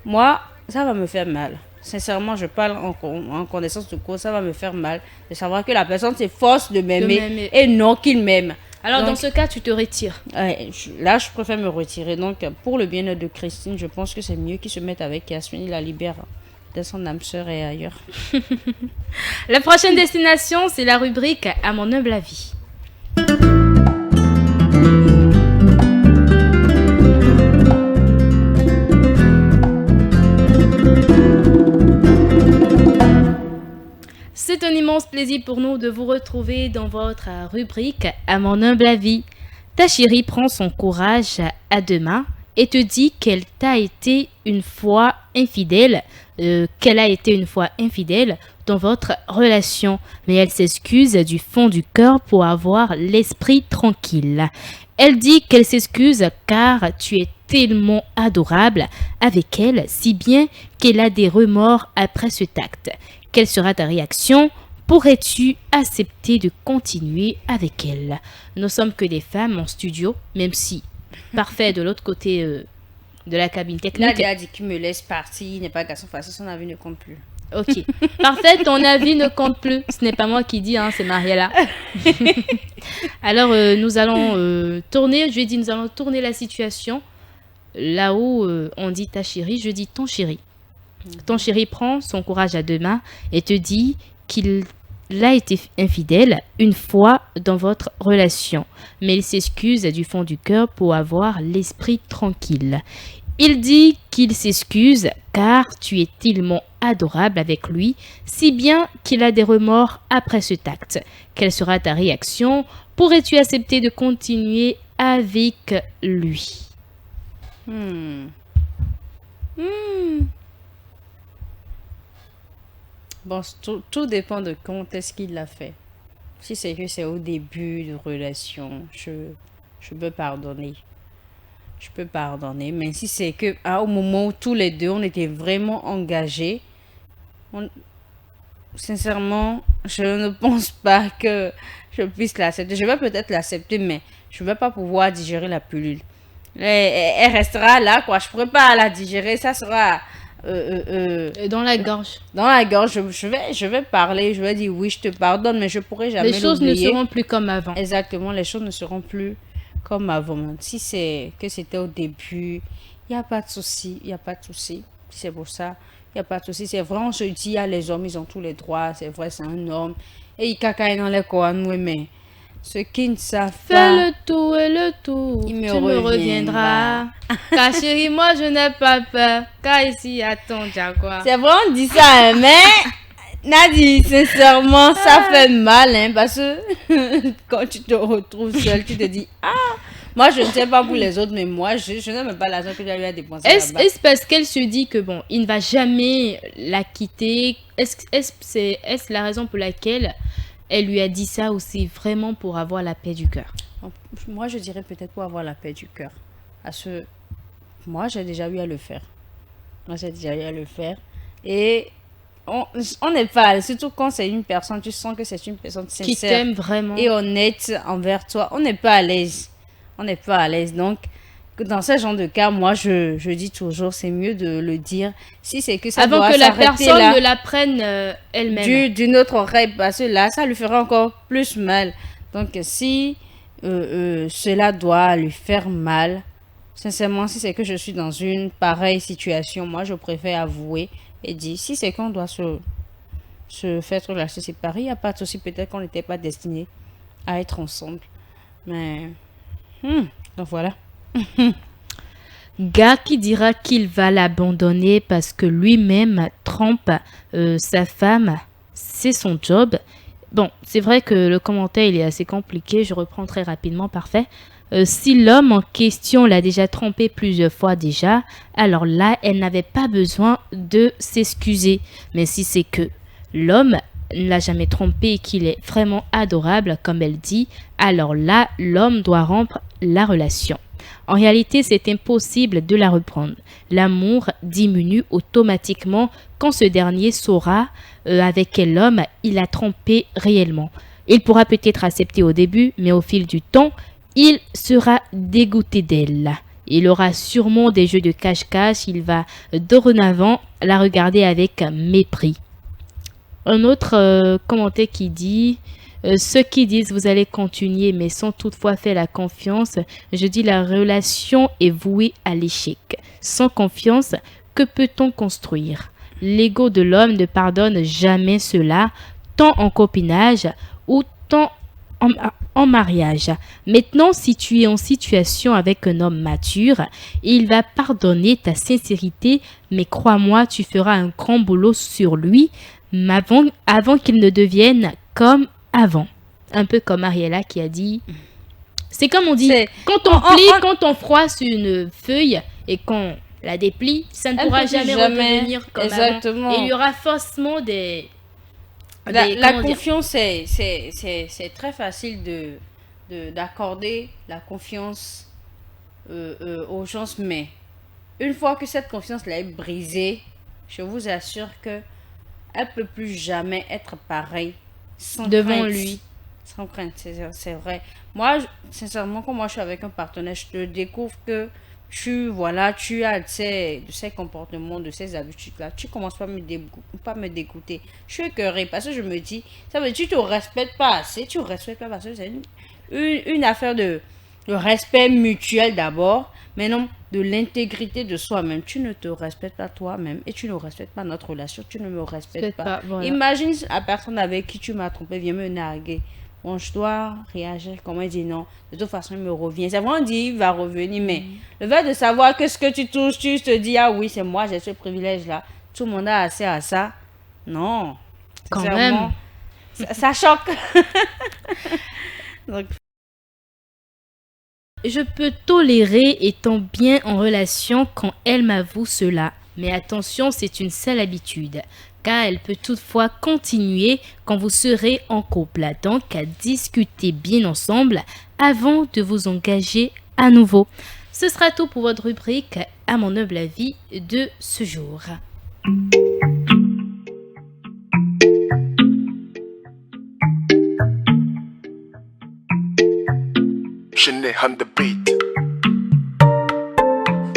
S2: moi, ça va me faire mal. Sincèrement, je parle en connaissance de cause, ça va me faire mal de savoir que la personne s'efforce de m'aimer et non qu'il m'aime.
S1: Alors, donc, dans ce cas, tu te retires.
S2: Là, je préfère me retirer. Donc, pour le bien-être de Christine, je pense que c'est mieux qu'il se mette avec Yasmine. Il la libère de son âme sœur et ailleurs.
S1: La prochaine destination, c'est la rubrique « À mon humble avis ». C'est un immense plaisir pour nous de vous retrouver dans votre rubrique « À mon humble avis ». Ta chérie prend son courage à deux mains et te dit qu'elle t'a été une fois infidèle, qu'elle a été une fois infidèle dans votre relation. Mais elle s'excuse du fond du cœur pour avoir l'esprit tranquille. Elle dit qu'elle s'excuse car tu es tellement adorable avec elle, si bien qu'elle a des remords après cet acte. Quelle sera ta réaction? Pourrais-tu accepter de continuer avec elle? Nous sommes que des femmes en studio, même si parfait de l'autre côté de la cabine technique.
S2: Là, il a dit qu'il me laisse partir, il n'est pas garçon facile, son avis ne compte plus.
S1: Ok, parfait, ton avis ne compte plus. Ce n'est pas moi qui dis, hein, c'est Mariella. Alors, nous allons tourner, je lui ai dit, nous allons tourner la situation. Là où on dit ta chérie, je dis ton chéri. Ton chéri prend son courage à deux mains et te dit qu'il a été infidèle une fois dans votre relation. Mais il s'excuse du fond du cœur pour avoir l'esprit tranquille. Il dit qu'il s'excuse car tu es tellement adorable avec lui, si bien qu'il a des remords après cet acte. Quelle sera ta réaction? Pourrais-tu accepter de continuer avec lui?
S2: Bon, tout dépend de quand est-ce qu'il l'a fait. Si c'est que c'est au début de relation, je peux pardonner. Je peux pardonner. Mais si c'est que au moment où tous les deux, on était vraiment engagés, sincèrement, je ne pense pas que je puisse l'accepter. Je vais peut-être l'accepter, mais je ne vais pas pouvoir digérer la pilule. Elle restera là, quoi. Je ne pourrai pas la digérer. Ça sera...
S1: dans la gorge.
S2: Dans la gorge, je vais parler, je vais dire oui, je te pardonne, mais je pourrai jamais
S1: l'oublier. Les choses ne seront plus comme avant.
S2: Exactement, les choses ne seront plus comme avant. Si c'est que c'était au début, il n'y a pas de souci, il n'y a pas de souci. C'est pour ça, il n'y a pas de souci. C'est vrai, on se dit, les hommes, ils ont tous les droits. C'est vrai, c'est un homme. Et il cacaille dans les coins, oui, mais ceux qui ne savent pas...
S1: Fais le tour et le tour, tu me reviendras. Car chérie, moi je n'ai pas peur, car ici attends Jaguar.
S2: C'est vrai, on dit ça, hein, mais Nadie, sincèrement, ça fait mal, hein, parce que quand tu te retrouves seule, tu te dis, moi je ne sais pas pour les autres, mais moi je n'aime pas l'argent que j'ai eu à dépenser là-bas.
S1: Est-ce parce qu'elle se dit que bon, il ne va jamais la quitter? Est-ce la raison pour laquelle elle lui a dit ça, ou c'est vraiment pour avoir la paix du cœur?
S2: Moi, je dirais peut-être pour avoir la paix du cœur. Parce que Moi, j'ai déjà eu à le faire. Et on n'est pas, surtout quand c'est une personne, tu sens que c'est une personne sincère.
S1: Qui t'aime vraiment.
S2: Et honnête envers toi. On n'est pas à l'aise. Donc, dans ce genre de cas, moi, je dis toujours, c'est mieux de le dire. Si c'est que ça
S1: avant
S2: doit
S1: que la
S2: s'arrêter
S1: personne
S2: là,
S1: ne l'apprenne elle-même.
S2: d'une autre oreille, parce que là, ça lui ferait encore plus mal. Donc, si cela doit lui faire mal, sincèrement, si c'est que je suis dans une pareille situation, moi, je préfère avouer et dire, si c'est qu'on doit se faire trop lâcher séparer, il n'y a pas de souci, peut-être qu'on n'était pas destinés à être ensemble. Mais, donc voilà.
S1: Gars qui dira qu'il va l'abandonner parce que lui-même trompe sa femme, c'est son job. Bon, c'est vrai que le commentaire il est assez compliqué, je reprends très rapidement, parfait. Si l'homme en question l'a déjà trompé plusieurs fois déjà, alors là, elle n'avait pas besoin de s'excuser. Mais si c'est que l'homme ne l'a jamais trompé et qu'il est vraiment adorable, comme elle dit, alors là, l'homme doit rompre la relation. En réalité, c'est impossible de la reprendre. L'amour diminue automatiquement quand ce dernier saura avec quel homme il a trompé réellement. Il pourra peut-être accepter au début, mais au fil du temps, il sera dégoûté d'elle. Il aura sûrement des jeux de cache-cache. Il va dorénavant la regarder avec mépris. Un autre commentaire qui dit... ceux qui disent vous allez continuer mais sans toutefois faire la confiance, je dis la relation est vouée à l'échec. Sans confiance, que peut-on construire? L'ego de l'homme ne pardonne jamais cela, tant en copinage ou tant en mariage. Maintenant, si tu es en situation avec un homme mature, il va pardonner ta sincérité, mais crois-moi, tu feras un grand boulot sur lui avant qu'il ne devienne comme avant. Un peu comme Ariella qui a dit, c'est comme on dit, quand on froisse une feuille et qu'on la déplie, ça ne pourra jamais redevenir comme
S2: exactement.
S1: Avant. Et il y aura forcément des
S2: la confiance, c'est très facile d'accorder la confiance aux gens, mais une fois que cette confiance là est brisée, je vous assure que elle peut plus jamais être pareille
S1: devant lui.
S2: Sans crainte, c'est vrai. Moi, sincèrement, quand moi je suis avec un partenaire, je te découvre que tu as de ces comportements, de ces habitudes-là. Tu commences pas à me dégoûter. Je suis écœurée parce que je me dis, ça veut dire que tu ne te respectes pas assez. Tu ne respectes pas parce que c'est une affaire de respect mutuel d'abord, mais non, de l'intégrité de soi-même. Tu ne te respectes pas toi-même et tu ne respectes pas notre relation. Tu ne me respectes pas. Voilà. Imagine la personne avec qui tu m'as trompé vient me narguer. Bon, je dois réagir. Comment il dit non? De toute façon, il me revient. C'est vrai, on dit il va revenir, mais le fait de savoir que ce que tu touches, tu te dis, ah oui, c'est moi, j'ai ce privilège-là. Tout le monde a accès à ça. Non.
S1: Quand même.
S2: Ça choque. Donc,
S1: je peux tolérer étant bien en relation quand elle m'avoue cela. Mais attention, c'est une sale habitude, car elle peut toutefois continuer quand vous serez en couple. Donc, discutez bien ensemble avant de vous engager à nouveau. Ce sera tout pour votre rubrique à mon humble avis de ce jour.
S3: Chené on the beat.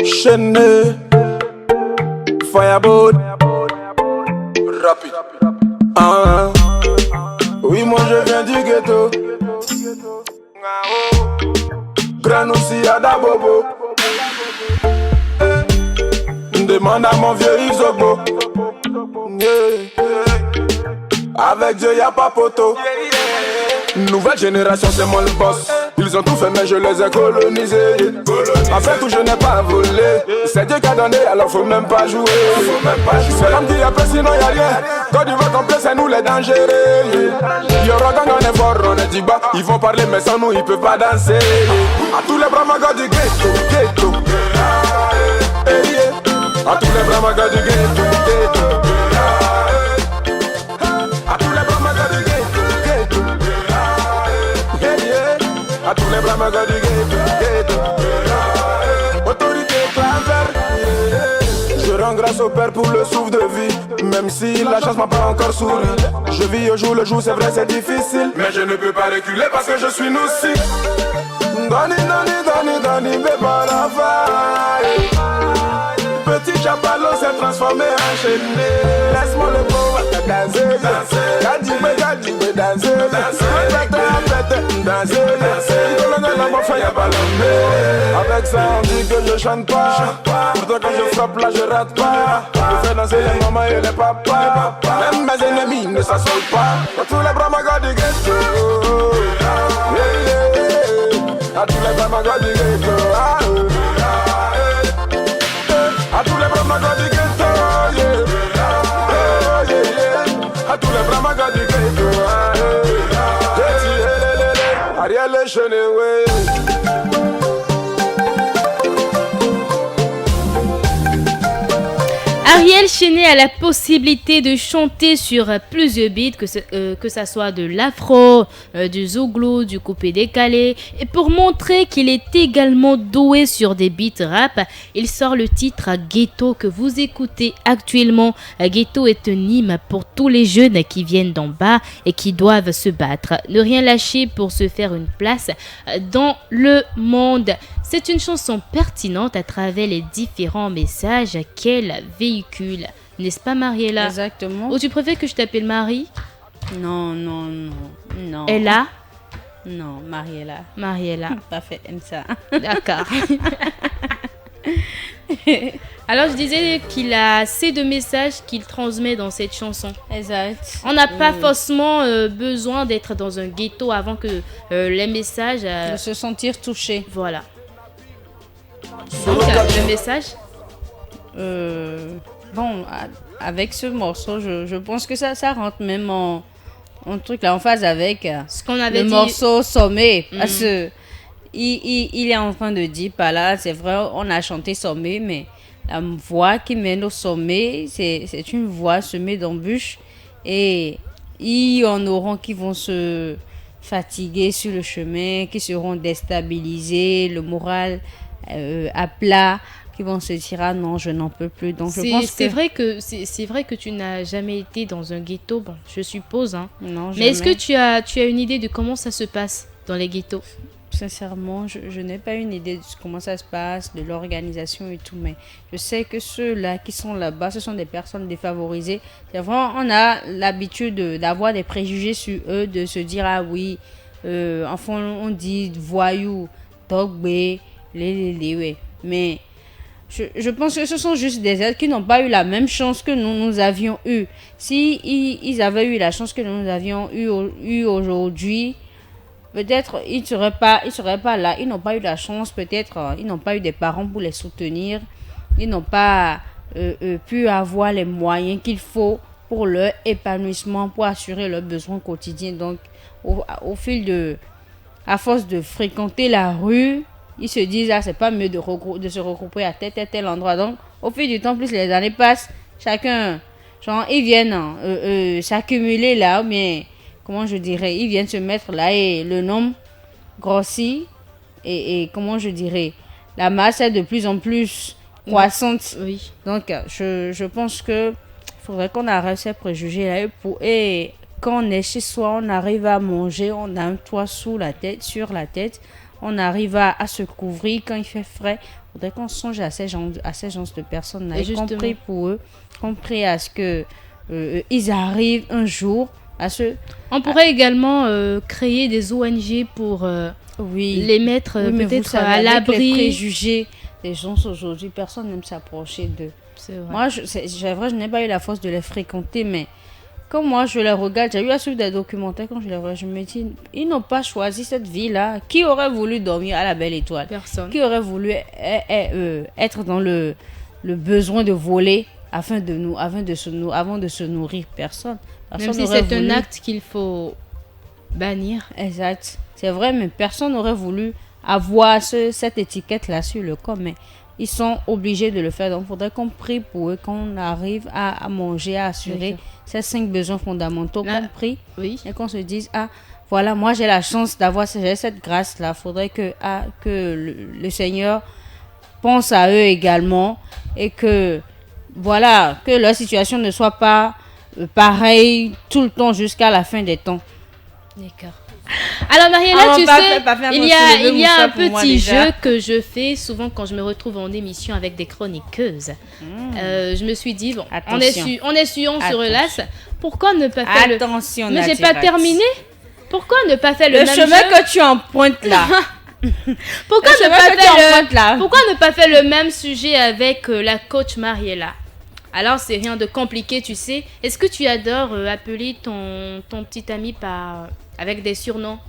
S4: Chené, Fireboard, rapide. Ah, oui, moi je viens du ghetto. Granoussi à Dabobo. Demande à mon vieux Yves Zogbo. Avec Dieu y'a pas poteau. Nouvelle génération c'est moi le boss. Ils ont tout fait mais je les ai colonisés. En fait tout je n'ai pas volé. C'est Dieu qui a donné alors faut même pas jouer. C'est l'homme qui a peur sinon y'a rien. Quand tu vas complet c'est nous les dangereux. Y'aura gang on est fort on est dit bas. Ils vont parler mais sans nous ils peuvent pas danser. A tous les bras magas du ghetto, ghetto. A tous les bras magas du ghetto, ghetto. A tous les bras magas du ghetto, ghetto. A tous les bras magas du ghetto, ghetto. Autorité, classe. grâce au Père pour le souffle de vie. Même si la chance m'a pas encore souri, je vis au jour le jour, c'est vrai c'est difficile, mais je ne peux pas reculer parce que je suis nocif. Dani, bébé la faille. Petit chapalot s'est transformé en chaîné. Laisse-moi le pauvre danser, danser, danser, avec ça on dit que je chante pas. Pourtant quand je frappe là je rate pas. Je fais danser les mamans et les papas. Même mes ennemis ne s'assolent pas. À tous les bras ma gars du ghetto. À tous les bras ma gars du ghetto. À tous les bras ma gars du ghetto. À tous les bras ma gars du ghetto. Ariel est chené,
S1: Ariel Chenet a la possibilité de chanter sur plusieurs beats, que ça soit de l'afro, du zouglou, du coupé décalé. Et pour montrer qu'il est également doué sur des beats rap, il sort le titre Ghetto que vous écoutez actuellement. Ghetto est un hymne pour tous les jeunes qui viennent d'en bas et qui doivent se battre. Ne rien lâcher pour se faire une place dans le monde. C'est une chanson pertinente à travers les différents messages qu'elle véhicule. N'est-ce pas, Mariella?
S2: Exactement.
S1: Ou tu préfères que je t'appelle Marie?
S2: Non.
S1: Ella?
S2: Non, Mariella.
S1: Mariella.
S2: Parfait, aime ça.
S1: D'accord. Alors, je disais qu'il a assez de messages qu'il transmet dans cette chanson.
S2: Exact.
S1: On n'a pas forcément besoin d'être dans un ghetto avant que les messages...
S2: de se sentir touché.
S1: Voilà. Donc, le message
S2: bon, avec ce morceau, je pense que ça rentre même en truc là, en phase avec
S1: ce qu'on avait
S2: le
S1: dit.
S2: morceau Sommet. Parce que il est en train de dire par là, c'est vrai, on a chanté Sommet, mais la voie qui mène au sommet, c'est une voie semée d'embûches. Et il y en auront qui vont se fatiguer sur le chemin, qui seront déstabilisés, le moral à plat, qui vont se dire ah non je n'en peux plus. Donc
S1: c'est vrai que tu n'as jamais été dans un ghetto, bon je suppose hein.
S2: Non,
S1: mais est-ce que tu as une idée de comment ça se passe dans les ghettos?
S2: Sincèrement, je n'ai pas une idée de comment ça se passe, de l'organisation et tout, mais je sais que ceux-là qui sont là-bas, ce sont des personnes défavorisées. C'est vrai, on a l'habitude d'avoir des préjugés sur eux, de se dire ah oui, enfin on dit voyou, togbé, ouais. Mais je pense que ce sont juste des êtres qui n'ont pas eu la même chance que nous avions eu. Si ils avaient eu la chance que nous avions eu aujourd'hui, peut-être ils ne seraient pas là. Ils n'ont pas eu la chance, peut-être ils n'ont pas eu des parents pour les soutenir. Ils n'ont pas pu avoir les moyens qu'il faut pour leur épanouissement, pour assurer leurs besoins quotidiens. Donc, à force de fréquenter la rue, ils se disent ah c'est pas mieux de se regrouper à tel endroit. Donc au fil du temps, plus les années passent, chacun genre ils viennent s'accumuler là, mais comment je dirais, ils viennent se mettre là et le nombre grossit et comment je dirais, la masse est de plus en plus croissante.
S1: Oui.
S2: Donc je pense que faudrait qu'on arrête ces préjugés là et quand on est chez soi, on arrive à manger, on a un toit sur la tête, on arrive à se couvrir quand il fait frais. Il faudrait qu'on songe à ces gens de personnes-là, y compris pour eux, compris à ce que ils arrivent un jour à ce...
S1: On pourrait également créer des ONG pour les mettre peut-être à l'abri.
S2: Les préjugés des gens aujourd'hui, personne n'aime s'approcher d'eux.
S1: C'est vrai.
S2: Moi, je n'ai pas eu la force de les fréquenter, mais quand moi je les regarde, j'ai eu à suivre des documentaires, quand je les regarde, je me dis, ils n'ont pas choisi cette vie-là. Qui aurait voulu dormir à la belle étoile? Personne. Qui aurait voulu être dans le besoin de voler avant de se nourrir? Personne.
S1: Même si c'est un acte qu'il faut bannir.
S2: Exact. C'est vrai, mais personne n'aurait voulu avoir cette étiquette-là sur le corps, mais ils sont obligés de le faire. Donc, il faudrait qu'on prie pour eux, qu'on arrive à manger, à assurer ces 5 besoins fondamentaux, qu'on prie et qu'on se dise, ah, voilà, moi j'ai la chance d'avoir cette grâce-là. Il faudrait que le Seigneur pense à eux également et que voilà, que leur situation ne soit pas pareille tout le temps jusqu'à la fin des temps.
S1: D'accord. Alors Mariella, tu sais, il y a un petit jeu que je fais souvent quand je me retrouve en émission avec des chroniqueuses. Je me suis dit, bon, on est sur Relax, pourquoi ne pas faire
S2: Attention,
S1: Mais j'ai pas terminé. Pourquoi ne pas faire le même
S2: chemin
S1: jeu
S2: que tu empruntes là.
S1: Pourquoi ne pas faire le même sujet avec la coach Mariella? Alors, c'est rien de compliqué, tu sais. Est-ce que tu adores appeler ton petit ami avec des surnoms?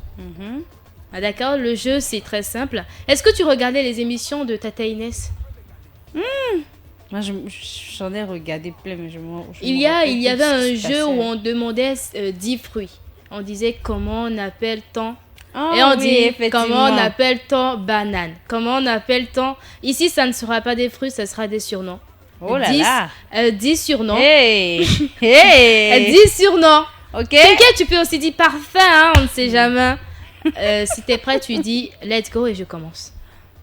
S1: Ah, d'accord, le jeu, c'est très simple. Est-ce que tu regardais les émissions de Tata Inès?
S2: Moi, j'en ai regardé plein, mais
S1: il y avait un jeu où on demandait 10 fruits. On disait comment on appelle-t-on? Et on dit comment on appelle-t-on banane? Comment on appelle-t-on? Ici, ça ne sera pas des fruits, ça sera des surnoms.
S2: Oh là là.
S1: 10 surnoms.
S2: Hey.
S1: 10 surnoms.
S2: Ok.
S1: T'inquiète, tu peux aussi dire parfait, hein, on ne sait jamais. Si t'es prêt, tu dis let's go et je commence.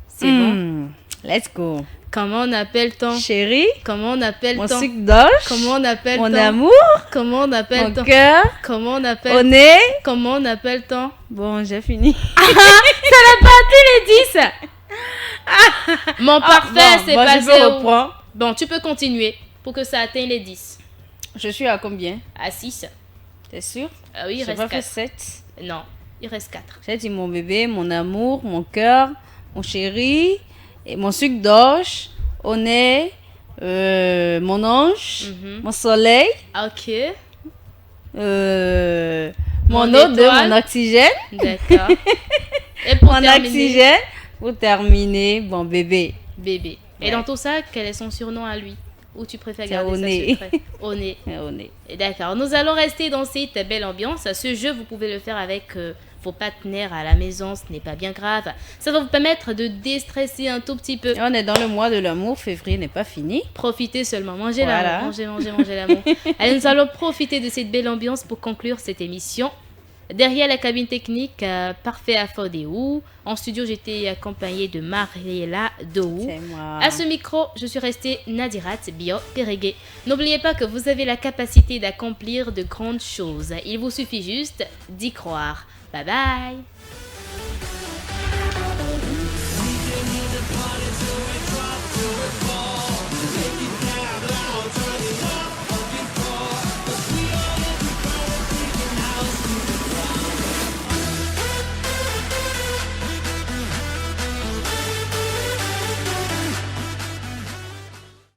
S1: C'est bon?
S2: Let's go.
S1: Comment on appelle-t-on?
S2: Chérie.
S1: Comment on appelle-t-on?
S2: Mon sucre d'orge.
S1: Comment on appelle-t-on?
S2: Mon amour.
S1: Comment on appelle-t-on?
S2: Mon cœur.
S1: Comment on appelle-t-on?
S2: Au nez.
S1: Comment on appelle-t-on?
S2: Bon, j'ai fini.
S1: Ça n'a pas été les 10. Mon parfait, c'est passé au... Bon, tu peux continuer pour que ça atteigne les 10.
S2: Je suis à combien?
S1: À 6.
S2: T'es sûr?
S1: Oui, il reste 4.
S2: J'ai pas fait 7.
S1: Non, il reste 4.
S2: J'ai dit mon bébé, mon amour, mon cœur, mon chéri, et mon sucre d'orge, au nez, mon ange, mon soleil.
S1: Ok.
S2: Mon odeur, mon oxygène.
S1: D'accord. Et pour terminer,
S2: oxygène. Pour terminer, bon bébé.
S1: Bébé. Et dans tout ça, quel est son surnom à lui? Ou tu préfères garder ça secret? Au nez.
S2: Au nez.
S1: D'accord. Nous allons rester dans cette belle ambiance. Ce jeu, vous pouvez le faire avec vos partenaires à la maison. Ce n'est pas bien grave. Ça va vous permettre de déstresser un tout petit peu.
S2: Et on est dans le mois de l'amour. Février n'est pas fini.
S1: Profitez seulement. Mangez l'amour. Mangez l'amour. Allez, nous allons profiter de cette belle ambiance pour conclure cette émission. Derrière la cabine technique, parfait à Fodéou. En studio, j'étais accompagnée de Mariella Dohou.
S2: C'est moi.
S1: À ce micro, je suis restée Nadirat Bio Pérégué. N'oubliez pas que vous avez la capacité d'accomplir de grandes choses. Il vous suffit juste d'y croire. Bye bye.